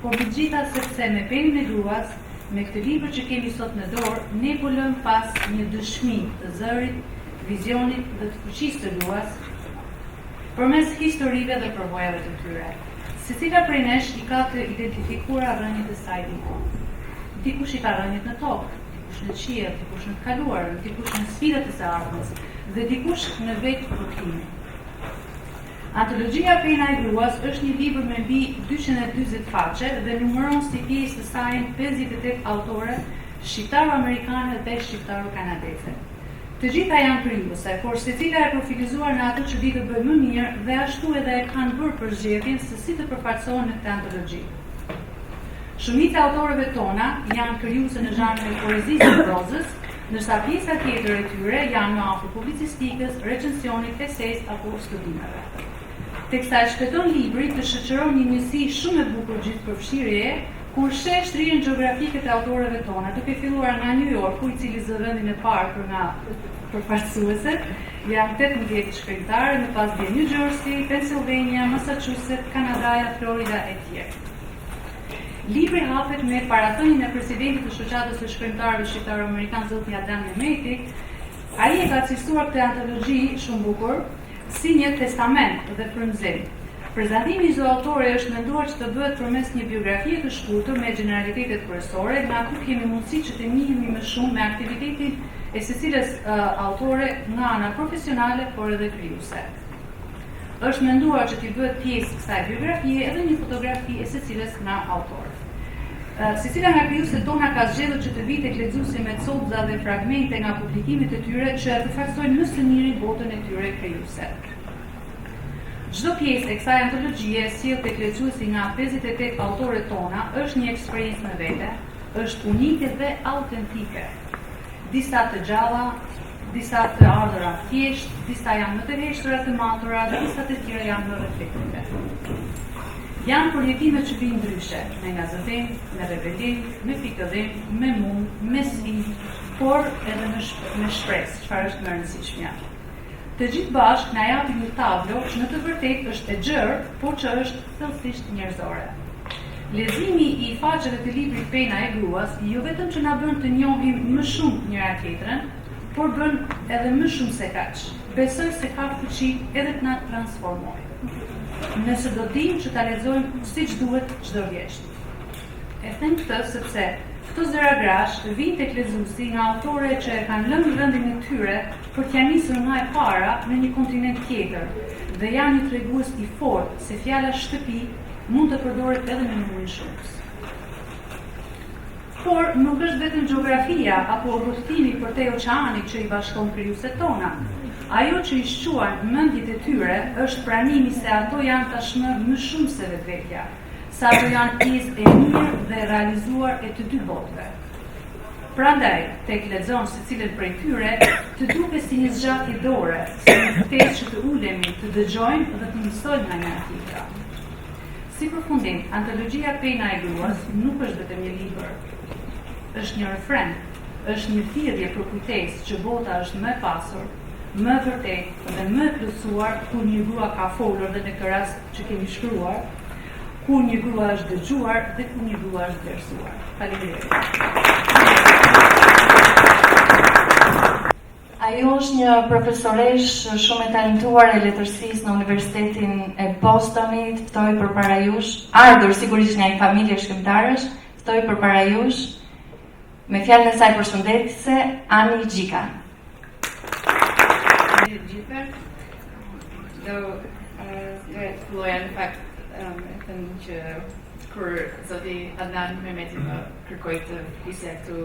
por megjithatë sepse me penin e gruas, me këtë libër që kemi sot në dorë, ne po lëmë pas një dëshmi të zërit, vizionit dhe të fuqisë të gruas përmes historive dhe përvojave të tyre. Secila prej nesh i ka të identifikuara rënjët e saj diku. Dikush i ka rënjët në tokë, dikush në qiell, dikush në të kaluarën, dikush në sfidat e së ardhmes dhe dikush në vetë proklime. Antologjia Pena e gruas është një libër me mbi 240 faqe dhe numëron si pjesë të saj 58 autore shqiptaro-amerikane dhe shqiptaro-kanadeze. Të gjitha janë krijuese, por secila e profilizuar në ato që di të bëjë më mirë dhe ashtu edhe e kanë bërë përzgjedhjen se si të përfaqësohen në këtë antologji. Shumica e autorëve tona janë krijuese në zhanrin e poezisë dhe prozës, ndërsa pjesa tjetër e tyre janë në afër publicistikës, recensionit, esejs apo studimeve. Teksa e shpëton libri të shoqëron një njësi shumë e bukur gjithëpërfshirje, kur sheh shtrirjen gjeografike të autorëve tona, duke filluar nga New Yorku, i cili zë vendin e parë për nga përfaqësueset, janë 18 shkrimtarë, në pas vjen New Jersey, Pennsylvania, Massachusetts, Kanadaja, Florida e tjerë. Libri hapet me parathënien e presidentit të shoqatës së shkrimtarëve shqiptaro-amerikan zoti Adnan Mehmeti. Ai e ka cilësuar këtë antologji shumë bukur si një testament dhe frymëzim. Prezantimi i çdo autori është menduar që të bëhet përmes një biografie të shkurtër me gjeneralitetet kryesore, nga ku kemi mundësi që të njihemi më shumë me aktivitetin e secilës autore nga ana profesionale, por edhe krijuese. Është menduar që t'i bëhet pjesë kësaj biografie edhe një fotografi e secilës nga autorë. Secila nga krijuesit tona ka zgjedhur që të vijë tek lexuesi me copza dhe fragmente nga publikimet e tyre që të faksojnë më së miri botën e tyre krijuese. Çdo pjesë e kësaj antologjie sjell tek lexuesi nga 58 autorët tona është një eksperiencë me vete, është unike dhe autentike. Disa të gjalla, disa të ardhura thjesht, disa janë më të heshtura të matura, dhe disa të tjera janë më reflektive. Janë përjetime që vijnë ndryshe, me ngazëtim, me rebelim, me pikëdhim, me mund, me sfidë, por edhe me shpresë, çfarë është më e rëndësishmja. Të gjithë bashkë na japin një tablo që në të vërtetë është e gjerë, por që është thellësisht njerëzore. Leximi i faqeve të librit Pena e gruas jo vetëm që na bën të njohim më shumë njëra tjetrën, por bën edhe më shumë se kaq. besoj se ka fuqi edhe të na transformojë. Nëse do dim që ta lexojmë siç duhet çdo vjesht. E them këtë sepse këto zëra grash vijnë tek lexuesi nga autore që e kanë lënë vendin e tyre për t'ia nisur nga e para në një kontinent tjetër dhe janë një tregues i fortë se fjala shtëpi mund të përdoret edhe në mënyrë shumës. Por nuk është vetëm gjeografia apo rrugtimi përtej oqeanit që i bashkon krijuesit tona. Ajo që i shquan mendjet e tyre është pranimi se ato janë tashmë më shumë se vetvetja, sa ato janë pjesë e mirë dhe realizuar e të dy botëve. Prandaj, tek lexon secilën prej tyre, të duket si një zgjatje dore, si një ftesë që të ulemi, të dëgjojmë dhe të mësojmë nga njëra tjetra. Si përfundim, antologjia Pena e Gruas nuk është vetëm një libër. Është një refren, është një thirrje për kujtesë që bota është më e pasur, më e vërtetë dhe më e plotësuar kur një grua ka folur dhe në këtë rast që kemi shkruar, kur një grua është dëgjuar dhe kur një grua është vlerësuar. Faleminderit. Ajo është një profesoresh shumë e talentuar e letërsisë në Universitetin e Bostonit, ftoi përpara jush, ardhur sigurisht nga një familje shkrimtarësh, ftoi përpara jush me fjalën e saj përshëndetëse Ani Gjika. Gjithë, do të filloj në fakt e thënë që kur zoti Adnan Mehmeti më kërkoi të flisja këtu,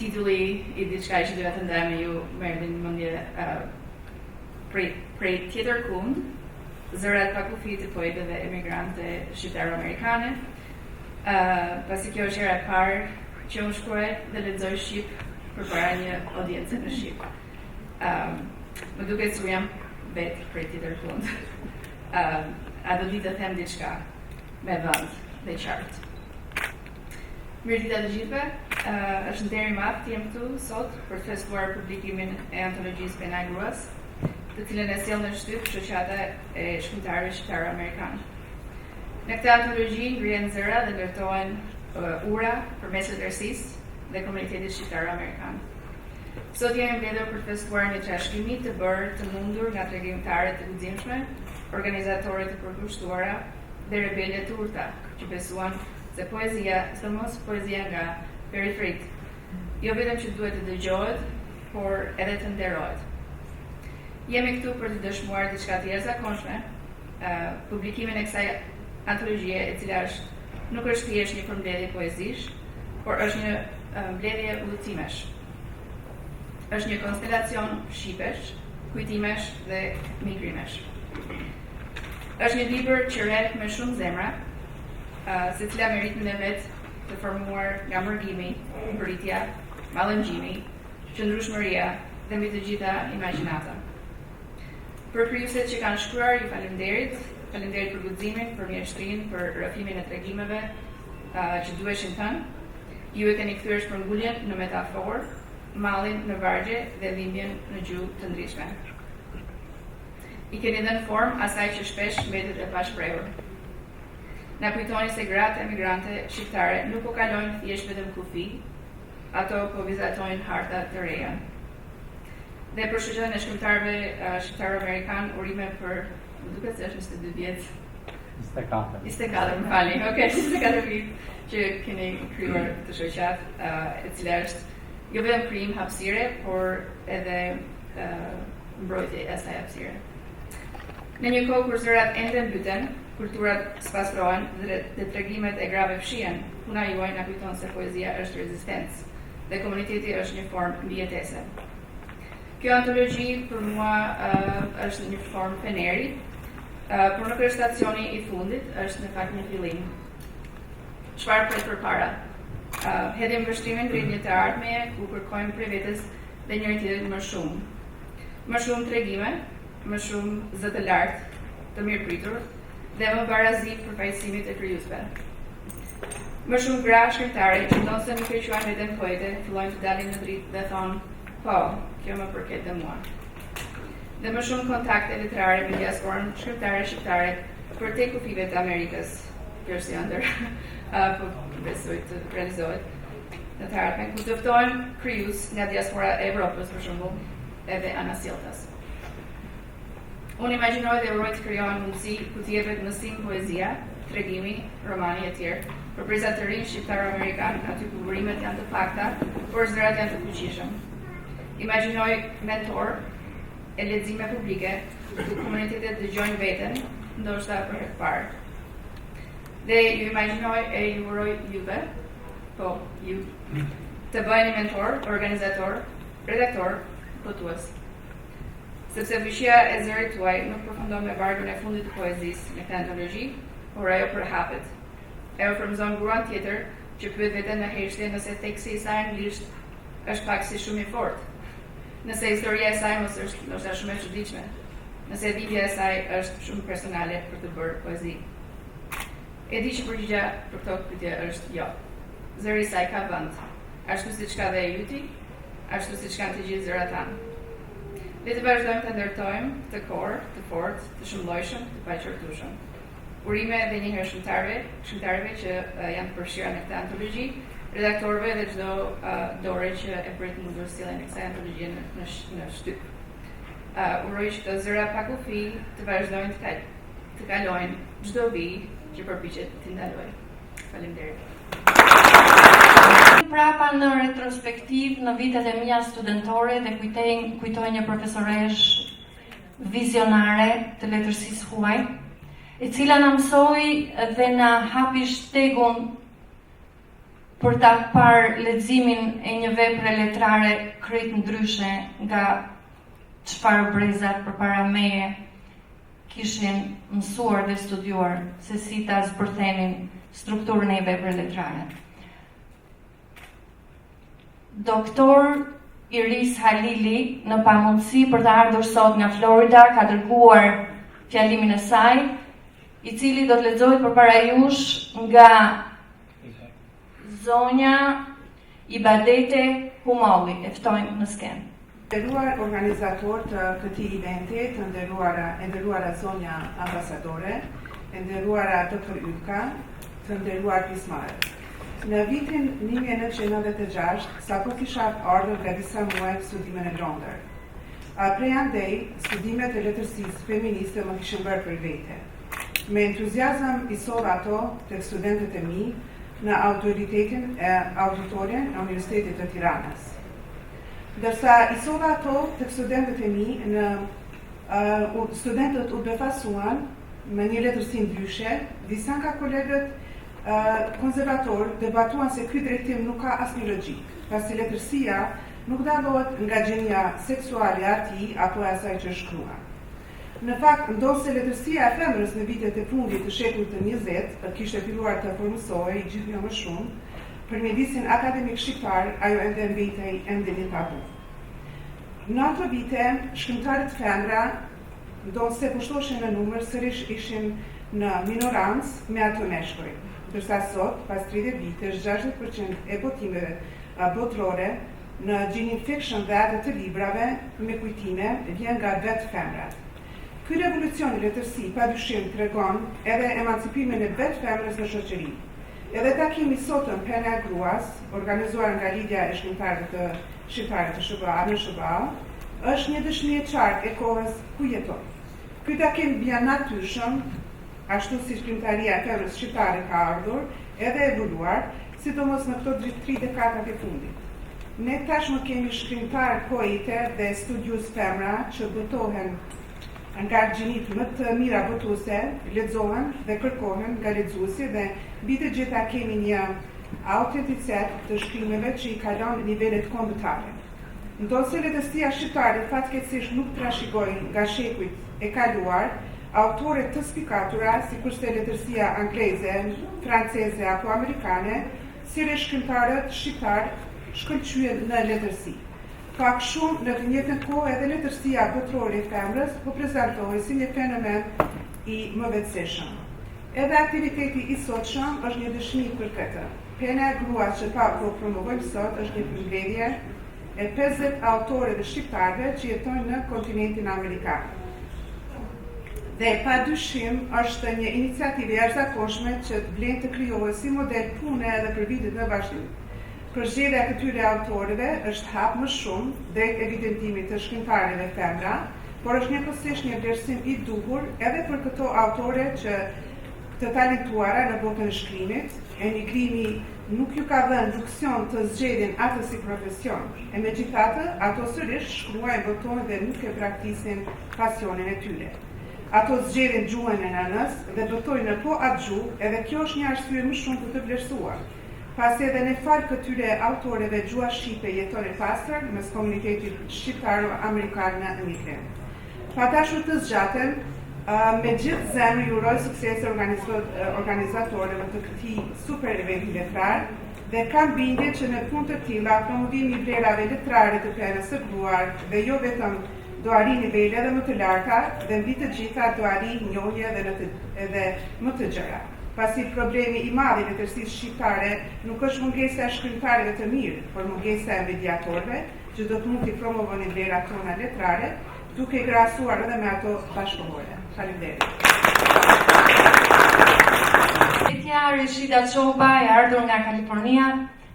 titulli i diçka që doja të ndaj me ju më erdhi në mendje prej tjetër kund, zërat pa kufi të poetëve emigrante shqiptaro-amerikane. Pasi kjo është hera e parë që unë shkruaj dhe lexoj shqip përpara një audiencë në shqip. Më duket se jam vetë prej tjetër kund. A do ditë të them diçka me vend dhe qartë. Mirë ditë të gjithëve, është ndër i madh të jem këtu sot për të festuar publikimin e antologjisë Pena e Gruas, të cilën e sjell në shtyp shoqata e shkrimtarëve shqiptar-amerikanë. Në këtë antologji ngrihen zëra dhe ndërtohen ura përmes letërsisë dhe komunitetit shqiptar-amerikan. Sot jemi mbledhur për të festuar një trashëgimi të bërë të mundur nga tregimtarët e guximshme, organizatorët e përkushtuara dhe rebelët të urta që besuan se poezia, sidomos poezia nga periferit, jo vetëm që duhet të dëgjohet, por edhe të nderohet. Jemi këtu për të dëshmuar diçka të jashtëzakonshme, publikimin e kësaj antologjie, e cila nuk është thjesht një përmbledhje poezish, por është një mbledhje udhëtimesh. Është një konstelacion shqipesh, kujtimesh dhe migrimesh. Është një libër që rreth me shumë zemra, secila me ritmin e vet të formuar nga mërgimi, mbërritja, mallëngjimi, qëndrueshmëria dhe mbi të gjitha imagjinata. Për krijuesit që kanë shkruar, ju faleminderit për guximin, për mjeshtrinë, për rrëfimin e tregimeve që duheshin thënë. Ju e keni kthyer shpërnguljen në metaforë, mallin në vargje dhe dhimbjen në gjuhë të ndryshme. I keni dhënë formë asaj që shpesh mbetet e pashprehur. Na kujtoni se gratë emigrante shqiptare nuk po kalojnë thjesht vetëm kufi, ato po vizatojnë harta të reja. Dhe për shoqatën e shkrimtarëve shqiptar-amerikan, urime për, më duket se është 22 vjet. 24, më falni. Okej, 24 vjet që keni krijuar këtë shoqatë, e cila është jo vetëm krijim hapësire, por edhe mbrojtje e asaj hapësire. Në një kohë kur zërat ende mbyten, kulturat spastrohen dhe tregimet e grave fshihen, puna juaj na kujton se poezia është rezistencë dhe komuniteti është një formë mbijetese. Kjo antologji për mua është një formë feneri, por nuk është stacioni i fundit, është në fakt një fillim. Çfarë pret përpara? Hedhim vështrimin drejt një të ardhmeje ku kërkojmë prej vetes dhe njëri tjetrit më shumë. Më shumë tregime, më shumë zë të lartë, të mirë pritur, dhe më barazi për pajësimit e krijuesve. Më shumë gra shkrimtare që ndonë se nuk e quajnë vetëm poete, fillojnë të dalin në dritë dhe thonë, po, kjo më përket dhe mua. Dhe më shumë kontakte letrare me diasporën shkrimtare për te kufive të Amerikës, kjo është si ëndër, po besoj të realizohet në të ardhmen, ku të ftojnë krijues nga diaspora e Evropës, për shembull, edhe anasjelltas. Unë imagjinoj dhe uroj të krijohen mundësi ku të jepet mësim poezia, tregimi, romani e tjerë, për prizat të rinj shqiptar-amerikan, aty ku burimet janë të pakta, por zërat janë të fuqishëm. Imagjinoj mentor e lexime publike, ku komunitetet dëgjojnë veten, ndoshta për herë të parë. Dhe ju imagjinoj e ju uroj juve, ju, të bëheni mentor, organizator, redaktor, botues. Sepse fuqia e zërit tuaj nuk përfundon me vargun e fundit të poezisë në këtë antologji, por ajo përhapet. Ajo frymëzon gruan tjetër që pyet veten në heshtje nëse teksti i saj anglisht është pak si shumë i fortë, nëse historia e saj mos është ndoshta shumë e çuditshme, nëse dhënia e saj është shumë personale për të bërë poezi. E di që përgjigja për këto pyetje është jo. Zëri i saj ka vend, ashtu siç ka dhe e yti, ashtu siç kanë të gjithë zërat tanë. Le të vazhdojmë të ndërtojmë të korë, të fortë, të shëmllojshëm, të paqërtueshëm. Urime edhe një herë shkrimtarëve që janë të përfshira në këtë antologji, redaktorëve dhe çdo dore që e prit mundur sjelljen e kësaj antologjie në shtyp. Uroj që këto zëra pa kufi të vazhdojnë të kalojnë çdo vijë që përpiqet të ndalojë. Faleminderit. Prapa në retrospektiv në vitet e mia studentore dhe kujtoj një profesoresh vizionare të letërsisë huaj, e cila na mësoi dhe na hapi shtegun për ta parë leximin e një vepre letrare krejt ndryshe nga çfarë brezat përpara meje kishin mësuar dhe studiuar se si ta zbërthenin strukturën e vepre letrare. Doktor Iris Halili, në pamundësi për të ardhur sot nga Florida, ka dërguar fjalimin e saj, i cili do të lexohet përpara jush nga zonja Ibadete Humolli. E ftojmë në skenë. Nderuar organizator të këtij eventi, të nderuara zonja ambasadore, e nderuara Dr. Ylka, të nderuar pjesëmarrës. Në vitin 1996, sapo kisha ardhur nga disa muaj studime në Londër. Prej andej, studimet e letërsisë feministe më kishin bërë për vete. Me entuziazëm i solla ato tek studentët e mi në auditorien e Universitetit të Tiranës. Ndërsa i solla ato tek studentët e mi, studentët u befasuan me një letërsi ndryshe, disa nga kolegët konservator debatuan se ky drejtim nuk ka asnjë logjik, pasi letërsia nuk dallohet nga gjenia seksuale e atij apo e asaj që shkruan. Në fakt, ndosë letërsia e femrës në vitet e fundit të shekullit të 20 kishte filluar të formësohej gjithnjë më shumë, për mjedisin akademik shqiptar ajo ende mbetej ende një tabu. Në ato vite, shkrimtarët femra, ndosë se pushtoshin në numër, sërish ishin në minorancë me ato meshkuj. Ndërsa sot, pas 30 vitesh, 60% e botimeve botërore në ginin fiction dhe atë të librave me kujtime vjen nga vetë femrat. Ky revolucion i letërsi padyshim tregon edhe emancipimin e vetë femrës në shoqëri. Edhe takimi sotëm Pena e Gruas, organizuar nga Lidhja e Shqiptarëve të SBA në SBA, është një dëshmi e qartë e kohës ku jeton. Ky takim bie natyrshëm, ashtu si shkrimtaria e femrës shqiptare ka ardhur edhe evoluar, sidomos në këto 3 dekadat e fundit. Ne tashmë kemi shkrimtarë poete dhe studius femra që botohen nga gjinit më të mira botuese, lexohen dhe kërkohen nga lexuesi dhe mbi të gjitha kemi një autenticitet të shkrimeve që i kalon nivelet kombëtare. Ndosë letërsia shqiptare fatkeqësisht nuk trashëgojnë nga shekujt e kaluar autore të spikatura, si kurse letërsia angleze, franceze apo amerikane, si shkrimtarët shqiptar shkëlqyen në letërsi. Pak shumë në të njëjtën kohë edhe letërsia botërore e femrës po prezantohej si një fenomen i mëvetësishëm. Edhe aktiviteti i sotshëm është një dëshmi për këtë. Pena e Gruas që po promovojmë sot është një përmbledhje e 50 autorëve shqiptarëve që jetojnë në kontinentin amerikan. Dhe padyshim është një iniciativë jashtëzakonshme që vlen të krijohet si model pune edhe për vitet në vazhdim. Përzgjedhja e këtyre autorëve është hap më shumë drejt evidentimit të shkrimtarëve femra, por është njëkohësisht një vlerësim i duhur edhe për këto autore që të talentuara në botën e shkrimit, emigrimi nuk ju ka dhënë luksion të zgjedhin atë si profesion, e megjithatë, ato sërish shkruajnë, votojnë dhe nuk e praktisin pasionin e tyre. Ato zgjedhin gjuhën e nënës dhe votojnë në po atë gjuhë, edhe kjo është një arsye më shumë për të vlerësuar. Pasi edhe në fal këtyre autoreve gjuha shqipe jeton e pastër mes komunitetit shqiptaro-amerikan në emigrim. Pa dashur të zgjatem, me gjithë zemër ju uroj sukses organizatorëve të këtij super eventi letrar dhe kam bindje që në punë të tilla promovimi i vlerave letrare të prenës së gruar dhe jo vetëm do arrijë nivele edhe më të larta dhe mbi të gjitha do arrijë njohje edhe më të gjëra. Pasi problemi i madh i letërsisë shqiptare nuk është mungesa e shkrimtarëve të mirë, por mungesa e mediatorëve që do të mund të promovonin vlerat tona letrare, duke krahasuar edhe me ato bashkëkohore. Faleminderit. Petja Rishida Çoba e ardhur nga Kalifornia,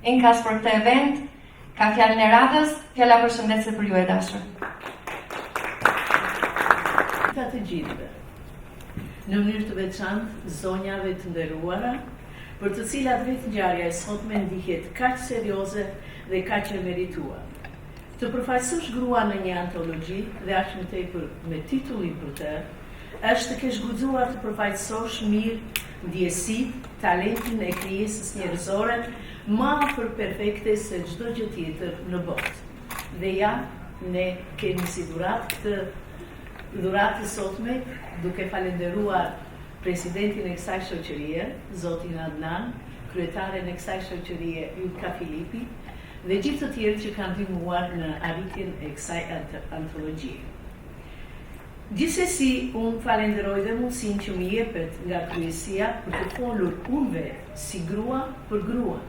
enkas për këtë event, ka fjalën e radhës, fjala përshëndetje për ju e dashur. Të gjithëve, në mënyrë të veçantë zonjave të nderuara, për të cilat vetë ngjarja e sotme ndihet kaq serioze dhe kaq e merituar. Të përfaqësosh grua në një antologji dhe aq më tepër me titullin për të, është të kesh guxuar të përfaqësosh mirë ndjesitë, talentin e krijesës njerëzore, më afër perfekte se çdo gjë tjetër në botë. Dhe ja, ne kemi si dhuratë sotme, duke falenderuar presidentin e kësaj shoqërie, zotin Adnan, kryetaren e kësaj shoqërie, Ylka Filipi, dhe gjithë të tjerë që kanë ndihmuar në arritjen e kësaj antologjie. Gjithsesi, unë falenderoj dhe mundësinë që më jepet nga kryesia për të folur unë vetë si grua për grua,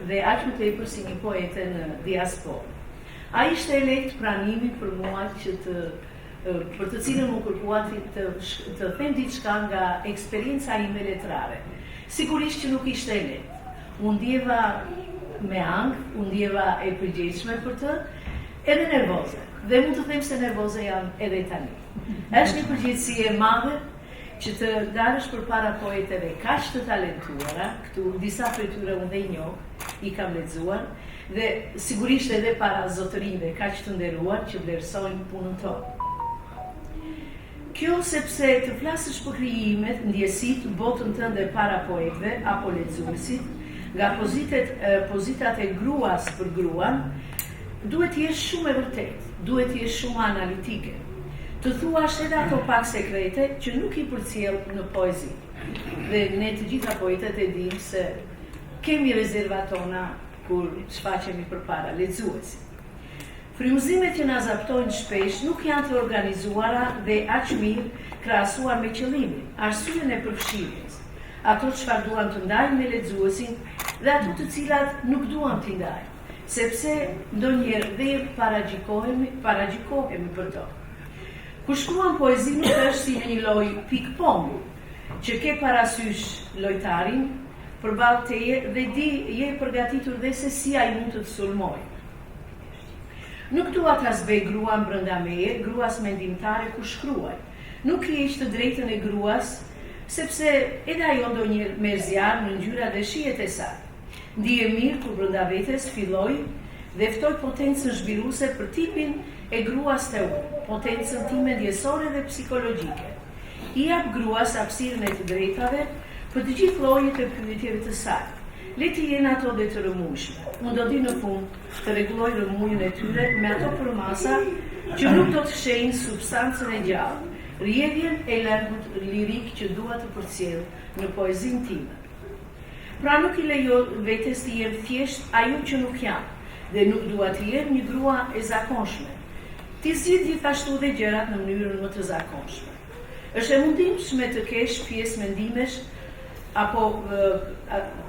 dhe aq më tepër si një poete në diasporë. Ai ishte e lehtë pranimi për mua që për të cilën më kërkuat të them diçka nga eksperienca ime letrare. Sigurisht që nuk ishte e lehtë. Unë ndjeva me ankth, unë ndjeva e përgjegjshme për të, edhe nervoze. Dhe mund të them se nervoze jam edhe tani. Është një përgjegjësi e madhe që të dalësh përpara poeteve kaq të talentuara, këtu disa prej tyre unë dhe i njoh, i kam lexuar, dhe sigurisht edhe para zotërinjve kaq të nderuar që vlerësojnë punën tonë. Kjo sepse të flasësh për krijimet, ndjesitë, botën tënde para poetëve apo lexuesit, nga pozitat e gruas për gruan, duhet të jesh shumë e vërtetë, duhet të jesh shumë analitike. Të thuash edhe ato pak sekrete që nuk i përcjell në poezi. Dhe ne të gjitha poetët e dimë se kemi rezervat tona kur shfaqemi përpara lexuesit. Frymëzimet që na zaptojnë shpesh nuk janë të organizuara dhe aq mirë krahasuar me qëllimin, arsyeën e përfshirjes. Ato çfarë duan të ndajnë me lexuesin dhe ato të cilat nuk duan t'i ndajnë, sepse ndonjëherë dhe paragjikohemi për to. Kur shkruan poezi nuk është si në një lloj ping-pong, që ke parasysh lojtarin përballë teje dhe je përgatitur dhe se si ai mund të sulmojë. Nuk dua ta zbej gruan brenda meje, gruas mendimtare ku shkruaj. Nuk hiq të drejtën e gruas, sepse edhe ajo ndonjëherë merr zjarr në ngjyra dhe shijet e saj. Ndije mirë kur brenda vetes filloj dhe ftoj potencën zhvilluese për tipin e gruas të unë, potencën time ndjesore dhe psikologjike. I jap gruas hapësirën e të drejtave për të gjithë llojet e pyetjeve të saj. Le të jenë ato dhe të rëmueshme. Unë do di në fund të rregulloj rëmujën e tyre me ato përmasa që nuk do të shejnë substancën e gjallë, rrjedhjen e largut lirik që dua të përcjell në poezinë time. Pra nuk i lejo vetes të jem thjesht ajo që nuk jam, dhe nuk dua të jem një grua e zakonshme. Ti zgjidh gjithashtu dhe gjërat në mënyrën më të zakonshme. Është e mundimshme të kesh pjesë mendimesh apo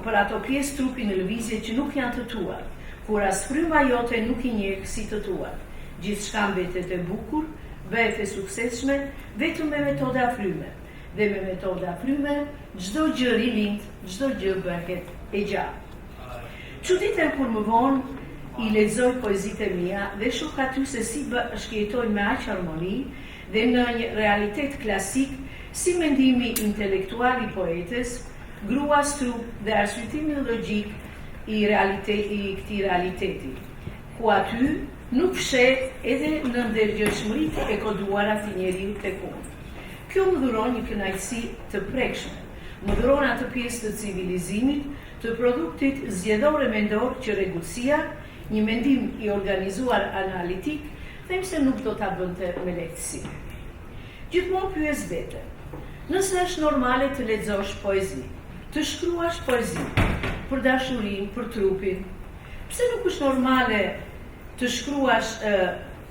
për ato pjesë trupi në lëvizje që nuk janë të tuat, kur as fryma jote nuk i njeh si të tuat. Gjithçka mbetet e bukur, bëhet e suksesshme vetëm me metoda fryme. Dhe me metoda fryme, çdo gjë rilind, çdo gjë bëhet e gjallë. Çuditem kur më vonë I lexoj poezitë e mia dhe shoh aty se si shkëtojnë me aq harmoni dhe në një realitet klasik si mendimi intelektual I poetës, gruas trup dhe arsyetimi logjik I këtij realiteti, ku aty nuk fshet edhe në ndërgjegjshmëritë e koduara të njeriu tek unë. Kjo më dhuron një kënaqësi të prekshme. Më dhuron atë pjesë të civilizimit, të produktit zgjedhore mendor që rregullsia, një mendim I organizuar analitik, them se nuk do ta bënte me lehtësi. Gjithmonë pyes veten. Nëse është normale të lexosh poezi, të shkruash poezi për dashurinë, për trupin, pse nuk është normale të shkruash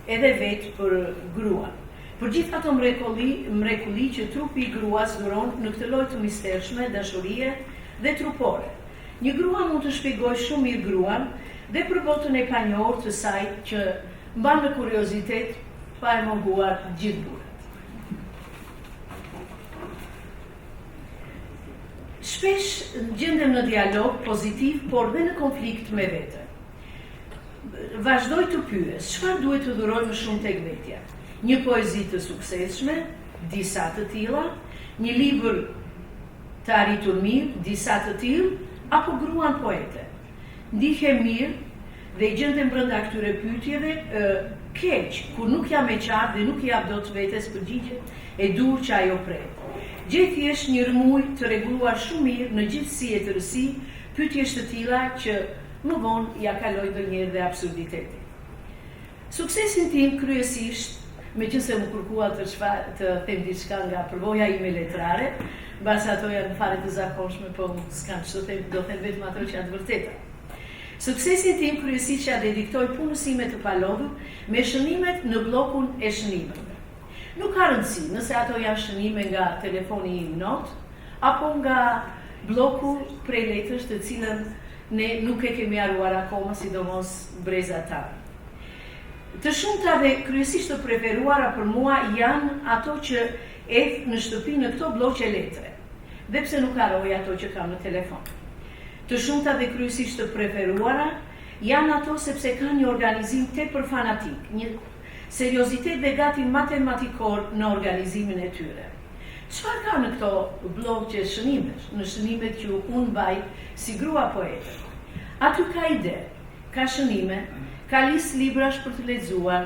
edhe vetë për gruan? Për gjithë ato mrekulli që trupi I gruas dhuron në këtë lloj të mistershme, dashurie dhe trupore. Një grua mund të shpjegojë shumë mirë gruan dhe për botën e panjohur të saj që mban me kuriozitet pa e munguar gjithë burrat. Shpesh gjendem në dialog pozitiv, por dhe në konflikt me veten. Vazhdoj të pyes, çfarë duhet të dhuroj më shumë tek vetja? Një poezi të suksesshme, disa të tilla, një libër të arritur mirë, disa të tillë, apo gruan poete. Ndihem mirë dhe gjendem brenda këtyre pyetjeve keq, kur nuk jam e qartë dhe nuk jap dot vetes përgjigjet e dur që ajo pret. Gjej thjesht një rëmuj të rregulluar shumë mirë në gjithësi e tërësi, pyetjes të tilla që më vonë ja kaloj ndonjëherë dhe absurditetin. Suksesin tim kryesisht, meqense më kërkua të them diçka nga përvoja ime letrare, mbas ato janë fare të zakonshme, po s'kam ç'do them, do them vetëm ato që janë të vërteta. Suksesin tim kryesisht ja dediktoj punës sime të palodhur me shënimet në bllokun e shënimeve. Nuk ka rëndësi nëse ato janë shënime nga telefoni im not, apo nga bloku prej letrës të cilën ne nuk e kemi haruar akoma, sidomos brezat tanë. Të shumta dhe kryesisht të preferuara për mua janë ato që eth në shtëpi në këto bloqe letre, dhe pse nuk haroj ato që kam në telefon. Të shumta dhe kryesisht të preferuara janë ato sepse kanë një organizim tepër fanatik, një seriozitet dhe gati matematikor në organizimin e tyre. Çfarë ka në këto bloqe shënimesh, në shënimet që unë mbaj si grua poete? Aty ka ide, ka shënime, ka listë librash për të lexuar,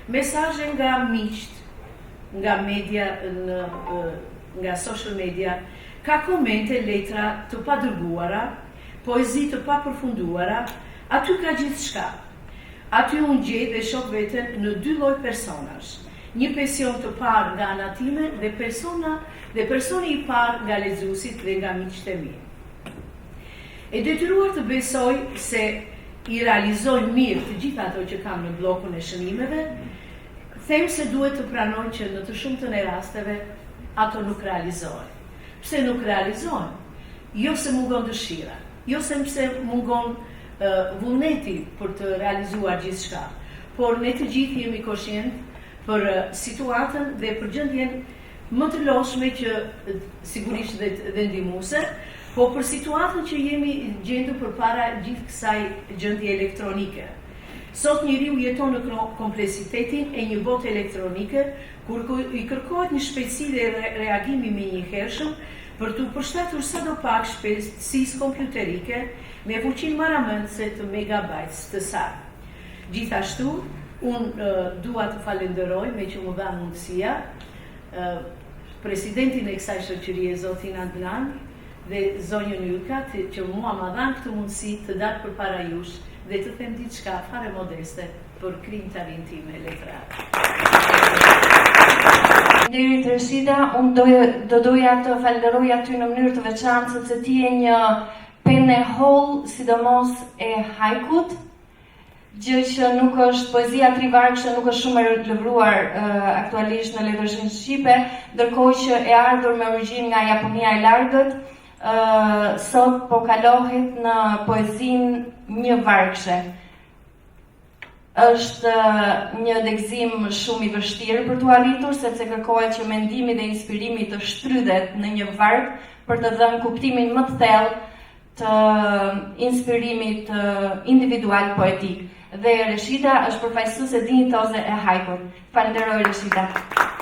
mesazhe nga miqt, nga media, nga social media, ka komente, letra të padërguara, poezi të papërfunduara, aty ka gjithçka. Aty unë gjej dhe shoh veten në dy lloj personash. Një pension të parë nga ana time dhe personi I parë nga lexuesit dhe nga miqtë e mi. E detyruar të besoj se I realizoj mirë të gjitha ato që kam në bllokun e shënimeve, them se duhet të pranoj që në të shumtën e rasteve ato nuk realizohen. Pse nuk realizohen? Jo se mungon dëshira, jo se mungon vullneti për të realizuar gjithçka, por ne të gjithë jemi koshient për situatën dhe për gjendjen më të lodhshme që sigurisht dhe ndihmuese, po për situatën që jemi gjendur përpara gjithë kësaj gjendje elektronike. Sot njeriu jeton në kompleksitetin e një bote elektronike, kur I kërkohet një shpejtësi dhe reagimi menjëhershëm për të përshtatur sadopak shpejtësisë kompjuterike me fuqinë maramendëse të megabajtës të saj. Gjithashtu, unë dua të falenderoj me që më dha mundësia presidentin e kësaj shoqërie, zotin Adnan, dhe zonjën Ylka, që mua më dhanë këtë mundësi të dalë përpara jush dhe të them diçka fare modeste për krijimtarinë time letrare. Faleminderit Reshida, unë doja të falenderoj aty në mënyrë të veçantë sepse ti je një penë holl, sidomos e haikut, gjë që nuk është poezia trivarkëshe, nuk është shumë e lëvruar aktualisht në letërshinë shqipe, ndërkohë që e ardhur me origjinë nga Japonia e largët, sot po kalohet në poezinë një varkëshe. Është një udhëzim shumë I vështirë për t'u arritur, sepse kërkohet që mendimi dhe inspirimi të shtrydhet në një varg për të dhënë kuptimin më të thellë të inspirimit individual poetik. Dhe Reshida është përfaqësuese dinjitoze e hajkut. Falenderoj Reshida.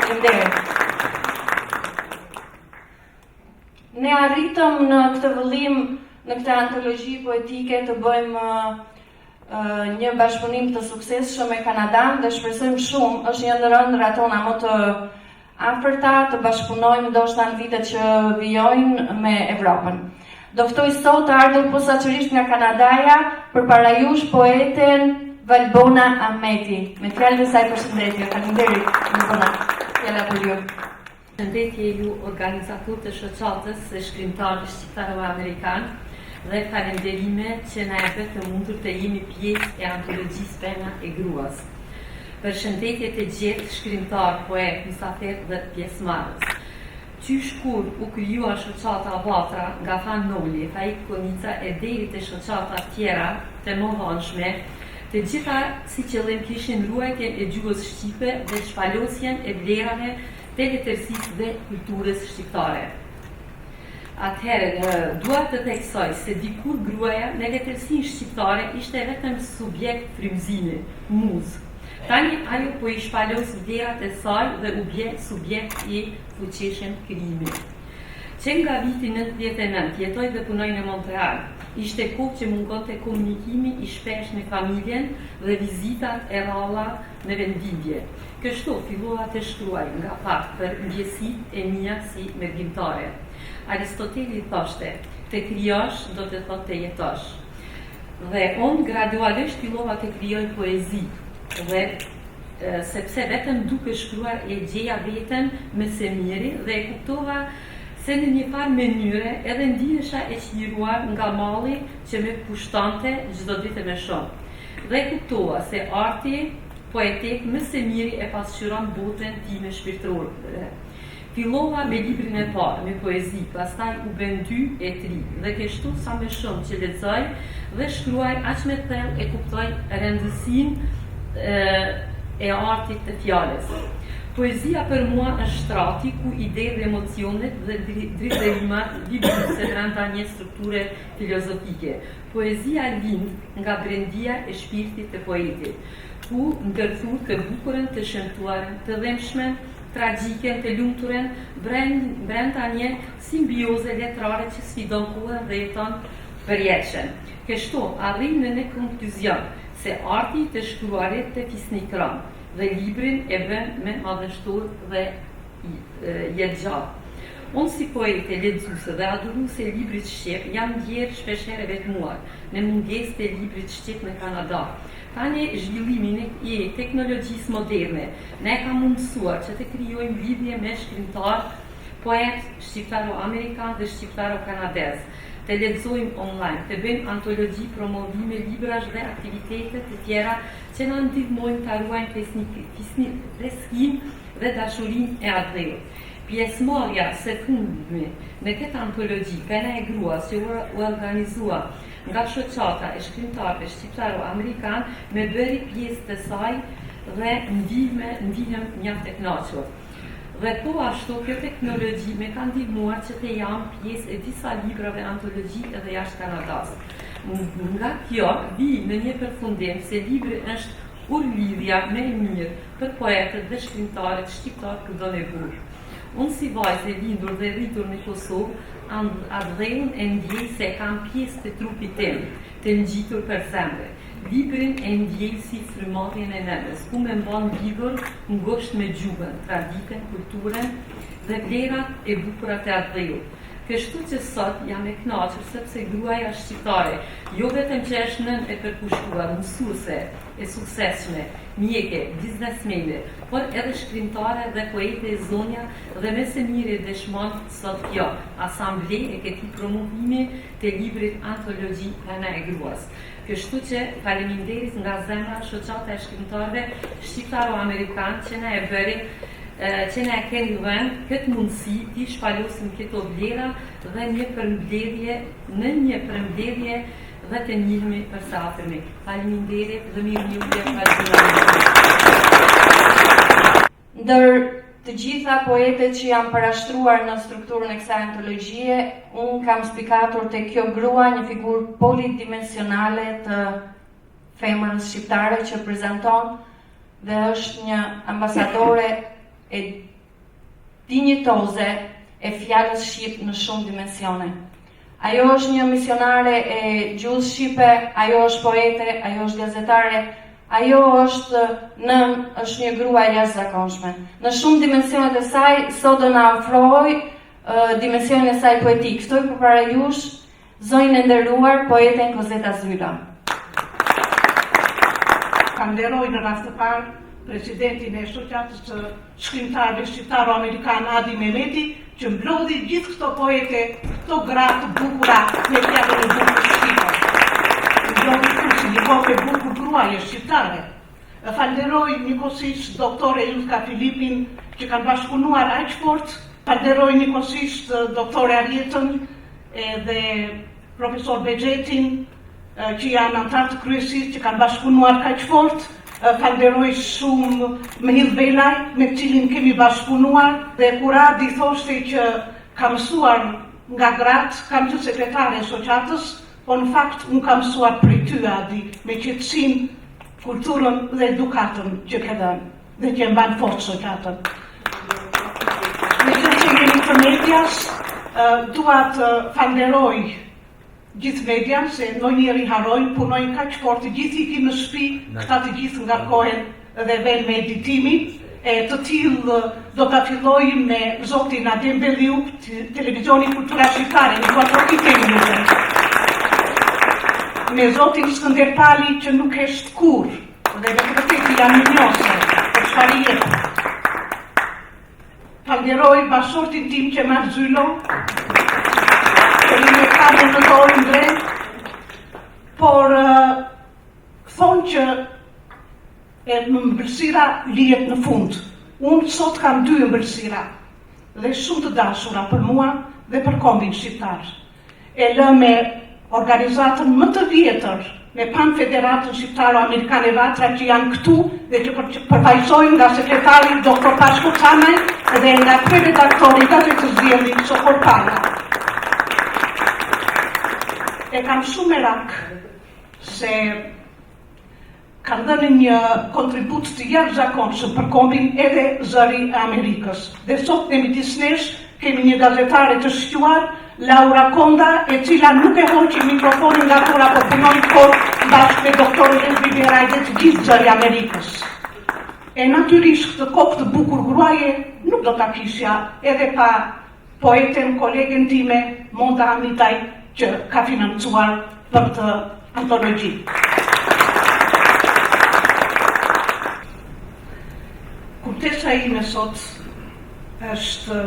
Faleminderit. Ne arritëm në këtë vëllim, në këtë antologji poetike të bëjmë një bashkëpunim të suksesshëm me Kanadan dhe shpresojmë shumë, është një ndër ëndrat tona më të afërta të bashkëpunojmë ndoshta në vitet që vijojnë me Evropën. Do ftoj sot të ardhur posaçërisht nga Kanadaja përpara jush poeten Valbona Ahmeti. Me fjalën e saj përshëndetje. Faleminderit Valbona. Fjala për ju. Përshëndetje ju organizator të shoqatës së shkrimtarëve shqiptaro-amerikan dhe falenderime që na jepet të mundur të jemi pjesë e antologjisë Pena e Gruas. Përshëndetje të gjithë shkrimtar, poet, mysafir dhe pjesëmarrës. Qysh kur u krijuar shoqata Vatra nga Fan Noli, Faik Konica e deri te shoqata tjera të mohonshme, të gjitha si qëllim kishin ruajtjen e gjuhës shqipe dhe shpalosjen e vlerave të letërsisë dhe kulturës shqiptare. Atëherë, dua të theksoj se dikur gruaja në letërsinë shqiptare ishte vetëm subjekt frymëzimi, muzë. Tani ajo po I shpalos vlerat e saj dhe u bje subjekt I fuqishëm krijimit. Që nga viti 99 jetoj dhe punoj në Montreal, ishte kohë që mungonte komunikimi I shpesh në familjen dhe vizitat e ralla në vendindje. Kështu fillova të shkruaj nga pak për ndjesit e mia si mërgjimtare. Aristoteli thoshte, të krijosh do të thotë të jetosh. Dhe unë gradualisht fillova të krijoj poezi. Dhe sepse vetëm duke shkruar e gjeja veten me së miri dhe e kuptova se në një farë mënyre edhe ndihesha e çliruar nga malli që më pushtante çdo ditë më shumë. Dhe kuptova se arti poetik më së miri e pasqyron botën time shpirtërore. Fillova me librin e parë, me poezi, pastaj u bën 2 e 3, dhe kështu sa më shumë që lexoj dhe shkruaj aq më thellë e kuptoj rëndësinë e artit të fjalës. Poezia për mua është shtrati ku ide dhe emocionet dhe dritërima librise brenda një strukture filozofike. Poezia lind nga brendia e shpirtit të poetit, ku ndërthur të bukurën, të shëmtuarën, të dhemshmen, tragjiken, të lumturen, brenda një simbioze letrare që sfidon kohën dhe jeton përjetshëm. Kështu arrim në një konkluzion se arti të shkruarit të fisnikron dhe librin e bën me madhështor dhe jetëgjatë. Unë si poete, lexuese dhe adhuruese e librit shqip jam ndjerë shpeshere vetmuar në mungesë të librit shqip në Kanada. Tani zhvillimin e teknologjisë moderne ne ka mundësuar që të krijojmë lidhje me shkrimtar, poet shqiptaro-amerikan dhe shqiptaro-kanadez. Të lexojmë online, të bëjmë antologji, promovime, librash dhe aktivitetet të tjera që na ndihmojnë ta ruajmë freskinë dhe dashurinë e atëherë. Pjesëmarrja së fundmi në këtë antologji, Pena e Gruas, që u organizua nga shoqata e shkrimtarëve shqiptaro-amerikan, më bëri pjesë të saj dhe ndihem mjaft e kënaqur. Dhe po ashtu kjo teknologji me ka ndihmuar që të jam pjesë e disa librave antologji edhe jashtë Kanadas. Nga kjo vi në një përfundim se libri është urlidhja më e mirë për poetët dhe shkrimtarët shqiptar kudo në botë. Unë si vajzë e lindur dhe rritur në Kosovë, adhërën e ndjej se kam pjesë të trupit tim, të ngjitur për zemre. Librin e ndjej si frymarrjen e nënës, ku me mban vigur ngosht me gjuhën, traditën, kulturën dhe vlerat e bukura të adhërën. Kështu që sot jam e kënaqur sepse gruaja shqiptare, jo vetëm që është nën e përkushtuar, mësuese e suksesshme, mjeke, biznesmene, por edhe shkrimtare dhe poete e zonja dhe me së miri dëshmon sot kjo asamble e këtij promovimi të librit antologji Pena e Gruas. Kështu që faleminderit nga zemra shoqata e shkrimtarëve shqiptaro-amerikan që na e bëri që ne kemi vënë këtë mundësi të shpalosim këto vlera dhe një përmbledhje dhe të njihemi për sa afërmi. Faleminderit dhe mirënjohje. Ndër të gjitha poetet që janë parashtruar në strukturën e kësaj antologjie, unë kam spikatur te kjo grua një figurë polidimensionale të femrës shqiptare që prezanton dhe është një ambasadore e dinjitoze e fjalës shqip në shumë dimensione. Ajo është një misionare e gjuhës shqipe, ajo është poete, ajo është gazetare, ajo është është një grua e jashtëzakonshme. Në shumë dimensionet e saj, sot do na ofroj dimensionin e saj poetik. Ftoj përpara jush zonjën e nderuar poeten Kozeta Zyla. Falenderoj në rast të parë presidentin e shoqatës së shkrimtarëve shqiptaro-amerikan Adi Mehmeti, që mblodhi gjithë këto poete, këto gra të bukura me fjalën e bukur shqipe. Mblodhi kursi një kohë e bukur gruaje shqiptare. Falenderoj njëkohësisht doktore Ilka Filipin që kanë bashkëpunuar aq fort. Falenderoj njëkohësisht doktore Arjetën dhe profesor Bexhetin që janë antar të kryesisë që kanë bashkëpunuar kaq fort. Falenderoj shumë Mehil Belaj, me cilin kemi bashkëpunuar, dhe kur Adi thoshte që ka mësuar nga gratë, kam qenë sekretare e shoqatës, po në fakt unë kam mësuar prej ty, Adi, me qetësinë, kulturën dhe edukatën që ke dhënë dhe që e mban fort shoqatën. Me qenë që jemi të medias, dua të falenderoj gjithë median, se ndonjëherë harojnë, punojnë kaq fort, të gjithë ikin në shtëpi, këta të gjithë ngarkohen dhe vënë me editimin. Të tillë do ta filloj me zotin Adem Belliuk, televizioni Kultura Shqiptare, në 4 minuta. Me zotin Skënder Pali, që nuk është kur, dhe me vërtet janë njëse, për çfarë jetë. Falenderoj bashortin tim që marr Zylo, që në kamë në dorë drejt, por thonë që më mbëlsira lihet në fund. Unë sot kam 2 mbëlsira, dhe shumë të dashura për mua dhe për kombin shqiptar. E lë me organizatën më të vjetër, me Pan-Federatën Shqiptaro-Amerikane Vatra që janë këtu dhe që përfaqësojnë nga sekretari Dr. Pashko Camaj dhe nga kryeredaktori Gazetës Dielli Sokol Pala. E kam shumë merak se kanë dhënë një kontribut të jashtëzakonshëm për kombin edhe zëri e Amerikës. Dhe sot në midis nesh kemi një gazetare të shquar, Laura Konda, e cila nuk e hoqi mikrofonin nga kur apo punon fort bashkë me doktorin Elvi Beraj dhe të gjithë zëri i Amerikës. E natyrisht këtë kokë të bukur gruaje nuk do ta kishja edhe pa poeten, kolegen time, Monda Hamitaj, që ka financuar për të antologji. Kujtesa ime sot është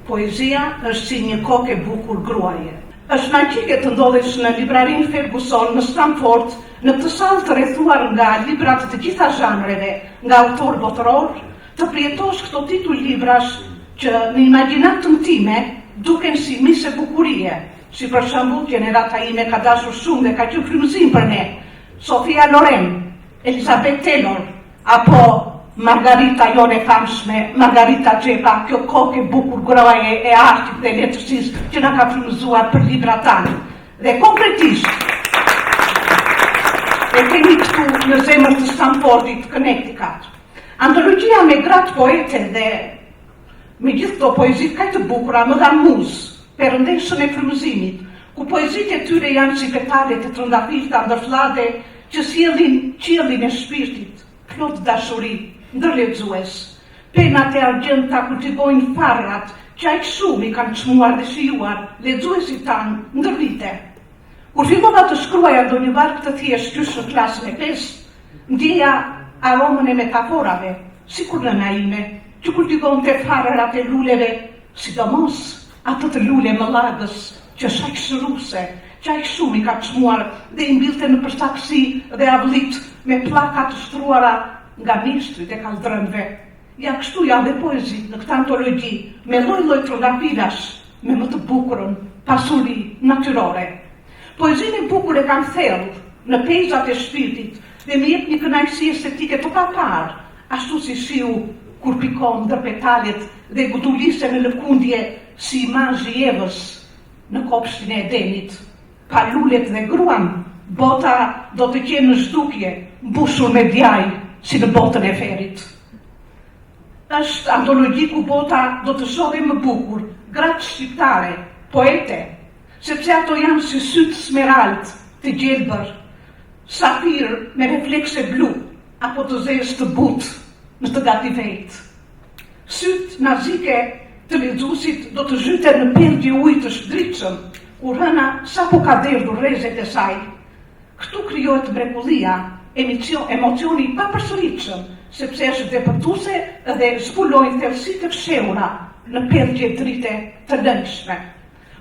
poezia, është si një kokë e bukur gruaje. Është magjike të ndodhesh në librarinë Ferguson në Stamford, në këtë sallë të rrethuar nga libra të gjitha zhanreve, nga autor botëror, të përjetosh këto titull librash që në imagjinatën time duken si mise bukurie, si për shembull gjenerata ime ka dashur shumë dhe ka qenë frymëzim për ne, Sofia Loren, Elizabeth Taylor, apo Margarita jone famshme, Margarita Xhepa, kjo kokë e bukur gruaje e artit dhe letërsisë që na ka frymëzuar për libra tanë. Dhe konkretisht, e kemi këtu në zemër të Stamfordit, Connecticut. Antologjia me gratë poete dhe me gjithë këto poezit kaj të bukura më dha muzë, perëndeshën e frymëzimit, ku poezit e tyre janë si petale të trëndafilta ndërfllade që sjellin qiellin e shpirtit, plot dashuri, ndërlexues. Penat e argjendta kultivojnë farrat që aq shumë i kanë çmuar dhe shijuar lexuesit tanë ndër vite. Kur fillova të shkruaja ndonjë varg të thjeshtë qysh në klasën e 5, ndjeja aromën e metaforave, sikur nëna ime, që kultivonte farrat e luleve, sidomos atë të lule mëllagës që shaq shëruse, që aq shumë i ka çmuar dhe i mbilte në përsaksi dhe avllit me pllaka të shtruara nga mishtrit e kaldrënve. Ja kështu janë dhe poezit në këtë antologji, me lloj-lloj trollafilash, me më të bukurën pasuri natyrore. Poezinë e bukur e kam thellë në pejzat e shpirtit dhe më jep një kënaqësi estetike të papar, ashtu si shiu kur pikon ndër petalet dhe gutulise në lëkundje si imazh i Evës në kopshtin e Edenit. Pa lulet dhe gruan, bota do të qenë në zhdukje, mbushur me djaj si në botën e ferit. Është antologji ku bota do të shohë më bukur, gratë shqiptare, poete, sepse ato janë si sytë smerald të gjelbër, safir me reflekse blu, apo të zezë të butë në të gati vetë. Sytë nazike të lexuesit do të zhyten në pergje ujë të shndritshëm, kur hëna sapo ka derdhur rrezet e saj. Këtu krijohet mrekullia, emocioni i papërsëritshëm, sepse është depërtuese dhe zbulojnë thellësitë të fshehura në pergje drite të lëndshme.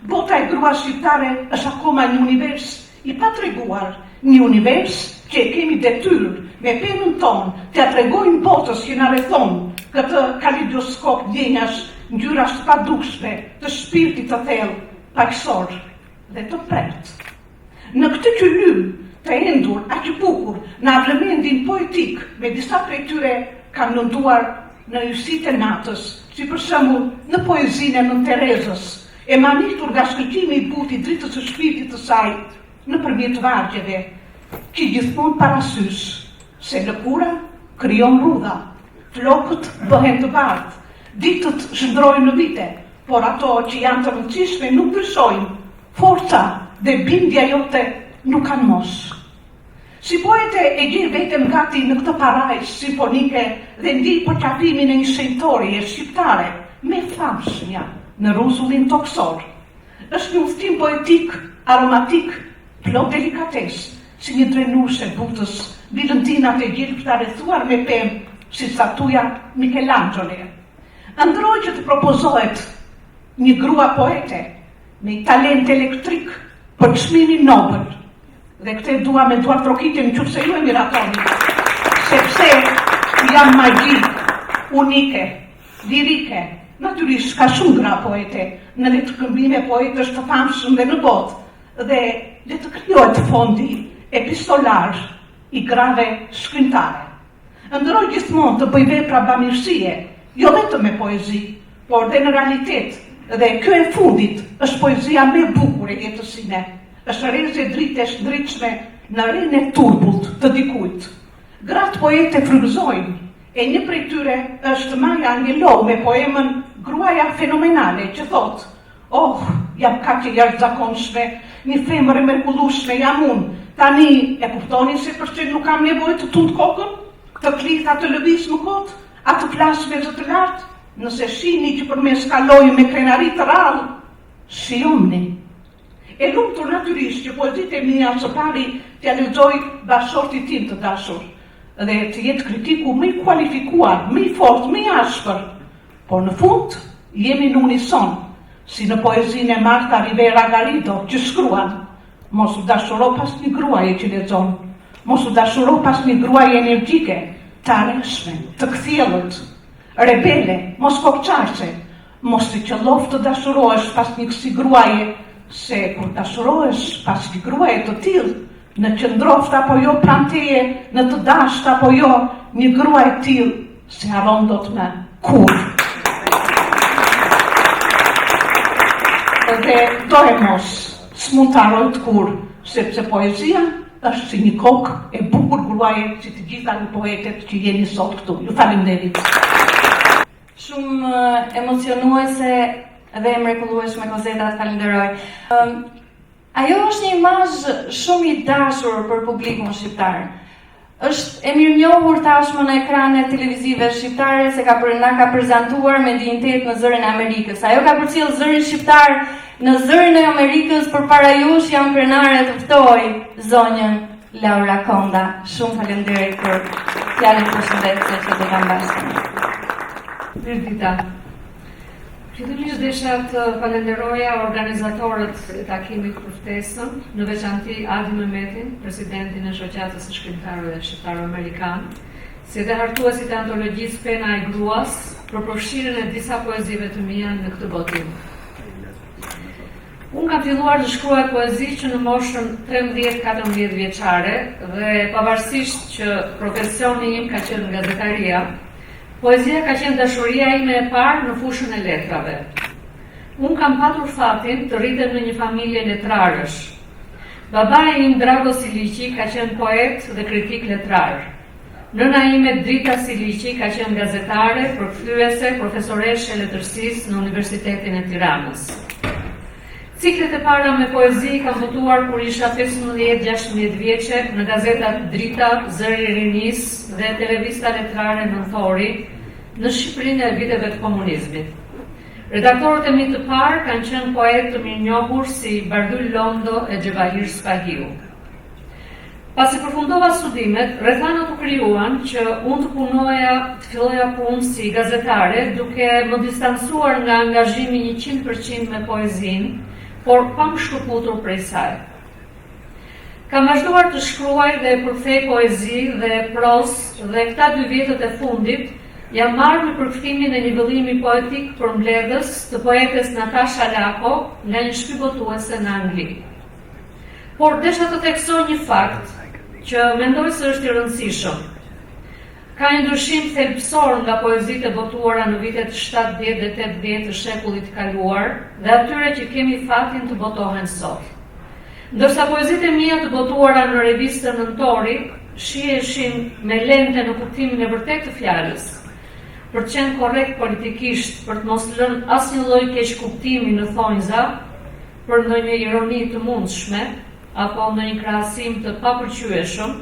Bota e gruas shqiptare është akoma një univers i patreguar, një univers që e kemi detyrë me penën tonë t'ia tregojmë botës që na rrethon këtë kaleidoskop ndjenjash, ngjyrash të padukshme, të shpirtit të thellë, paksor dhe të prertë. Në këtë qyllym të endur aq bukur në avlëmendin poetik me disa prej tyre kam lënduar në yjsitë e natës, si për shembull në poezinë e Nën Terezës, e manitur nga shkëlqimi i butë i dritës së shpirtit të saj nëpërmjet vargjeve, që gjithmonë parasysh se lëkura krijon rrudha, flokët bëhen të bardhë, ditët shndrojnë në vite, por ato që janë të rëndësishme nuk ndryshojnë, forca dhe bindja jote nuk kanë mos. Si poete e gjej veten gati në këtë parajs simfonike dhe ndij përqafimin e një shenjtorie shqiptare me famshmja në rruzullin toksor. Është një udhtim poetik, aromatik, plot delikatesë, si një drenush e butës mbi lëndinat e gjelbta rrethuar me pemë, si statuja Michelangelo. Ëndroj që të propozohet një grua poete me një talent elektrik për çmimin Nobel. Dhe këtë dua me duar trokitin nëse ju e miratoni, sepse jam magji unike, lirike. Natyrisht ka shumë gra poete, në le të këmbime poetësh të famshëm dhe në botë, dhe le të krijohet fondi epistolar i grave shkrimtare. Ëndroj gjithmonë të bëj vepra bamirësie, jo vetëm me poezi, por dhe në realitet, dhe kjo e fundit është poezia më e bukur e jetës sime. Është rrezë drite shndritshme në rinë e turbullt të dikujt. Gratë poete frymëzojnë, e një prej tyre është Maja Angelou me poemën Gruaja fenomenale, që thotë: "Oh, jam kaq e jashtëzakonshme, një femër e mrekullueshme jam unë. Tani e kuptoni se përse nuk kam nevojë të tund kokën, të klitha të lëviz më kot, a të flas me zë të lartë, nëse shihni që përmes kaloj me krenari të rrallë, shijomni." E lumtur natyrisht që poezitë e mia së pari t'ia lexoj bashortit tim të dashur, dhe të jetë kritiku më i kualifikuar, më i fortë, më i ashpër. Por në fund jemi në unison, si në poezinë e Martha Rivera Garrido që shkruan: "Mos u dashuro pas një gruaje që lexon, mos u dashuro pas një gruaje energjike, të arreshme, të kthjellët, rebele, mos kokçarse, mos të qellof të dashurohesh pas një kësi gruaje, se kur dashurohesh pas një gruaje të tillë, në qëndroft apo jo pranë teje, në të dasht apo jo, një grua e tillë se harron dot më kur." Dhe doremos s'mund të harrojt kur, sepse poezia është si një kokë e bukur gruaje, si të gjitha një poetet që jeni sot këtu. Ju faleminderit. Shumë emocionuese dhe mrekullueshme Kozeta, falenderoj. Ajo është një imazh shumë i dashur për publikun shqiptar. Është e mirënjohur tashmë në ekranet televizive shqiptare se na ka prezantuar me dinjitet në zërin e Amerikës. Ajo ka përcjell zërin shqiptar në zërin e Amerikës. Përpara jush jam krenare të ftoj zonjën Laura Konda. Shumë faleminderit për fjalën përshëndetje që do ta mbasni. Mirëdita. Fillimisht desha të falenderoja organizatorët e takimit për ftesën, në veçanti Adi Mehmetin, presidentin e shoqatës së shkrimtarëve shqiptaro-amerikan, si dhe hartuesit e antologjisë Pena e gruas, për përfshirjen e disa poezive të mia në këtë botim. Unë kam filluar të shkruaj poezi që në moshën 13-14 vjeçare dhe pavarësisht që profesioni im ka qenë gazetaria, Poezia ka qenë dashuria ime e parë në fushën e letrave. Unë kam patur fatin të rritem në një familje letrarësh. Babai im Drago Siliqi ka qenë poet dhe kritik letrar. Nëna ime Drita Siliqi ka qenë gazetare, përkthyese, profesoreshe letërsisë në Universitetin e Tiranës. Ciklet e para me poezi kam botuar kur isha 15-16 vjeçe në gazetat Drita, Zëri i Rinis dhe Televista Letrare Nënthori në Shqipërinë e viteve të komunizmit. Redaktorët e mi të parë kanë qenë poetë të mirënjohur si Bardul Londo e Xhevahir Spahiu. Pasi përfundova studimet, rrethanat u krijuan që unë të punoja, të filloja punë si gazetare, duke më distancuar nga angazhimi 100% me poezinë, por pa më shkëputur prej saj. Kam vazhduar të shkruaj dhe përkthej poezi dhe prozë dhe këta 2 vjetët e fundit jam marrë me përkthimin e një vëllimi poetik për mbledhës të poetes Natasha Lako nga një shpybotuese në Angli. Por desha të theksoj një fakt që mendoj se është i rëndësishëm. Ka një ndryshim thelbësor nga poezitë e botuara në vitet 70 dhe 80 të shekullit të kaluar dhe atyre që kemi fatin të botohen sot. Ndërsa poezitë e mia të botuara në revistën Nëntori shiheshin me lente në kuptimin e vërtet të fjalës, për të qenë korrekt politikisht, për të mos lënë asnjë lloj keqkuptimi në thonjza, për ndonjë ironi të mundshme, apo ndonjë krahasim të papërqyeshëm,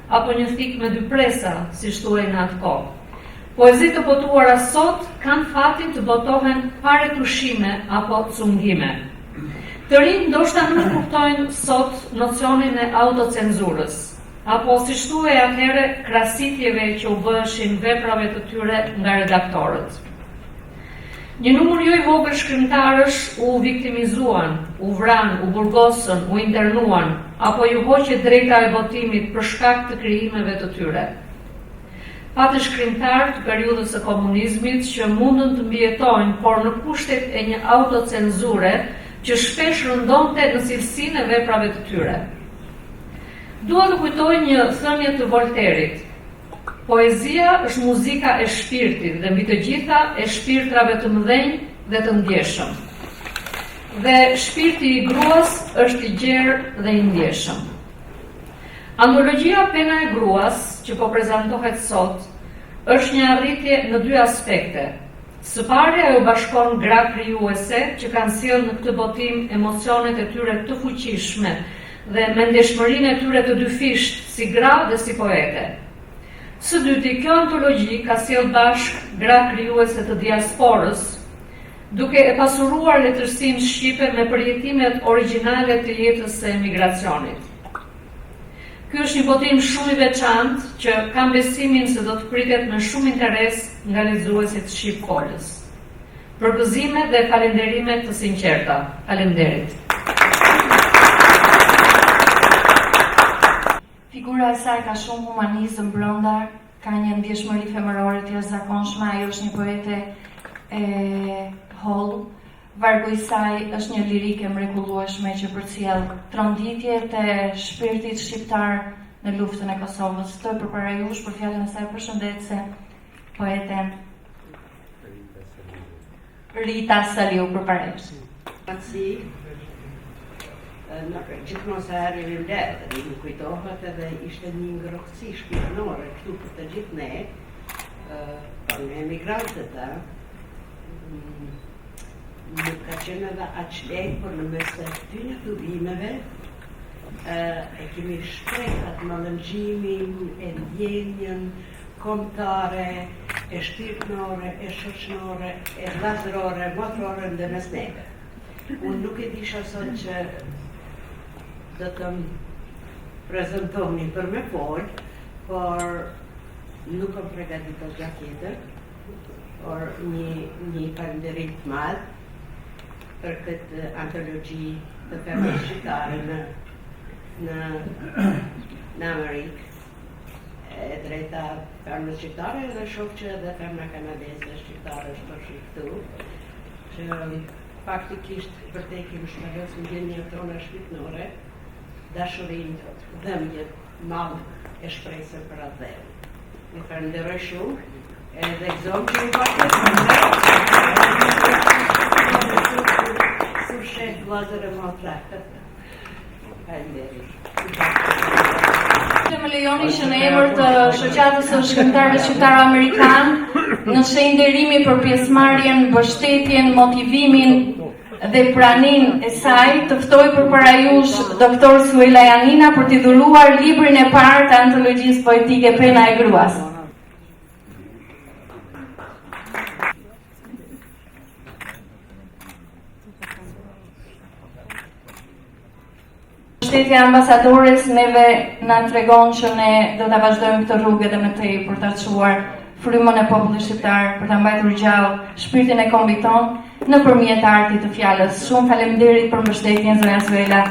apo një thik me 2 presa, siç thuhej në atë kohë. Poezitë të botuara sot kanë fatin të botohen pa retushime apo cungime. Të rinj ndoshta nuk kuptojnë sot nocionin e autocenzurës, apo si thuhej atëherë krasitjeve që u bëheshin veprave të tyre nga redaktorët. Një numër jo i vogël shkrimtarësh u viktimizuan, u vran, u burgosën, u internuan, apo ju hoqet drejta e votimit për shkak të krijimeve të tyre. Patë shkrimtarë të periudhës së komunizmit që mundën të mbijetojnë, por në kushtet e një autocenzure që shpesh rëndonte në cilësinë e veprave të tyre. Dua të kujtoj një thënie të Voltairit. Poezia është muzika e shpirtit dhe mbi të gjitha e shpirtrave të mëdhenj dhe të ndjeshëm. Dhe shpirti i gruas është i gjerë dhe i ndjeshëm. Antologjia Pena e gruas, që po prezantohet sot, është një arritje në 2 aspekte. Së pari ajo bashkon gra krijuese që kanë sjellë në këtë botim emocionet e tyre të fuqishme dhe mendeshmërinë e tyre të dyfisht si gra dhe si poete. Së dyti, kjo antologji ka sjellë bashkë gra krijuese të diasporës, duke e pasuruar letërsinë shqipe me përjetimet origjinale të jetës së emigracionit. Ky është një botim shumë i veçantë që kam besimin se do të pritet me shumë interes nga lexuesit shqipfolës. Përgëzime dhe falenderime të sinqerta. Faleminderit. Figura e saj ka shumë humanizëm brenda, ka një ndjeshmëri femërore të jashtëzakonshme, ajo është një poete e hollë. Vargu i saj është një lirike mrekullueshme që përcjell tronditjet e shpirtit shqiptar në luftën e Kosovës. Të përpara jush për fjalën e saj përshëndetse poeten Rita Saliu përpara jush. Gjithmonë sa herë i mbledh, më kujtohet edhe ishte një ngrohtësi shpirtërore këtu për të gjithë ne, me emigrantët, nuk ka qenë edhe aq lehtë, por në mes të këtyre tubimeve e kemi shpreh atë mallëngjimin, e ndjenjën kombëtare, e shpirtërore, e shoqërore, e vllazërore, motrore ndërmes neve. Unë nuk e disha sot që do të më prezentoni për me folë, por nuk kam përgatitur gjë tjetër, por një falenderim të madh për këtë antologji të femrës shqiptare në Amerikë. E drejta femrës shqiptare dhe shoh që edhe femra kanadeze shqiptare është përfshi këtu, që faktikisht vërtet kemi shpërndosur ndjenjat tona shpirtërore, dashurinë, dhëmjet, madh e shpresën për atë. Ju falenderoj shumë Edhe gëzom që i bakët Sur shek vlazër e ma trakët. Më lejoni që në emër të shoqatës së shkrimtarëve shqiptar amerikan, në shenjderimi për pjesëmarrjen, mbështetjen, motivimin dhe pranin e saj, të ftoj përpara jush doktor Suela Janina për t'i dhuruar librin e parë të antologjisë poetike Pena e Gruas. Mbështetja e ambasadores neve na tregon që ne do ta vazhdojmë këtë rrugë edhe më tej për ta çuar frymën e popullit shqiptar, për ta mbajtur gjallë shpirtin e kombit ton nëpërmjet artit të fjalës. Shumë faleminderit për mbështetjen zonja Suela.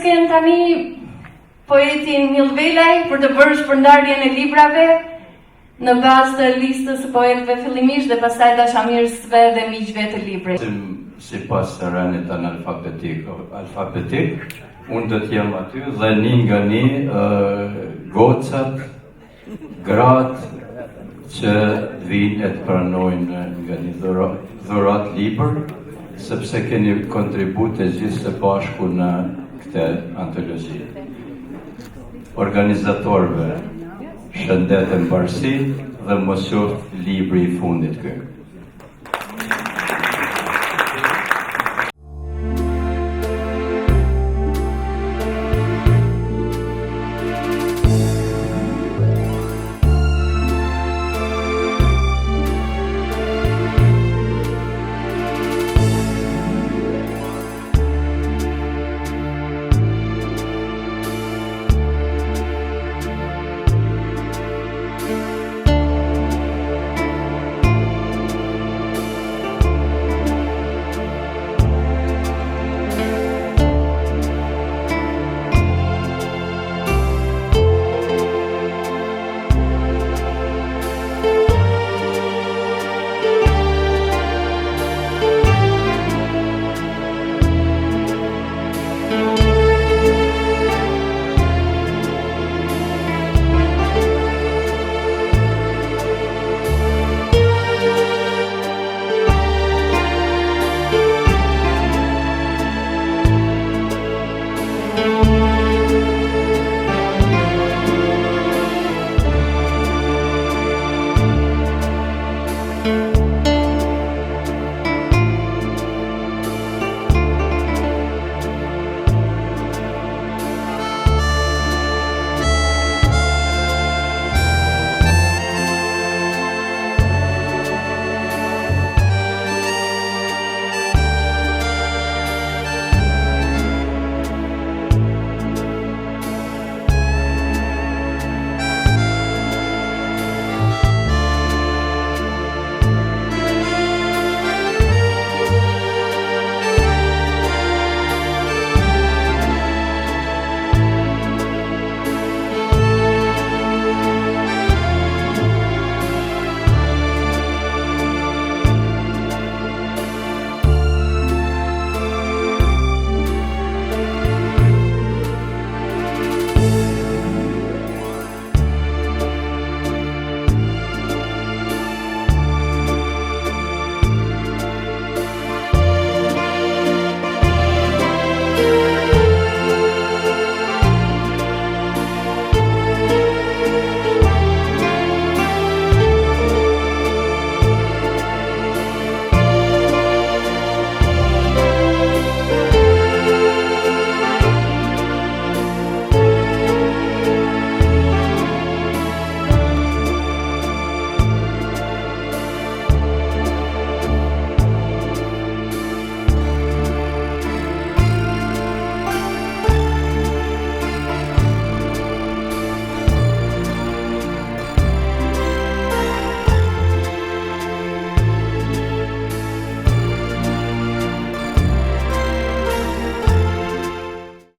Skem tani poetin Milvelaj për të bërë shpërndarjen e librave në bazë të listës së poetëve fillimisht dhe pastaj dashamirësve dhe miqve të librit. Si pas të rënit analfabetik, unë do t'jem aty dhe një nga një gocat, gratë që vinë e të pranojnë nga një dhurat libër, sepse keni kontribut e gjithë së bashku në këte antologji. Organizatorve, shëndet e mbarësi dhe mos qoftë libri i fundit kë.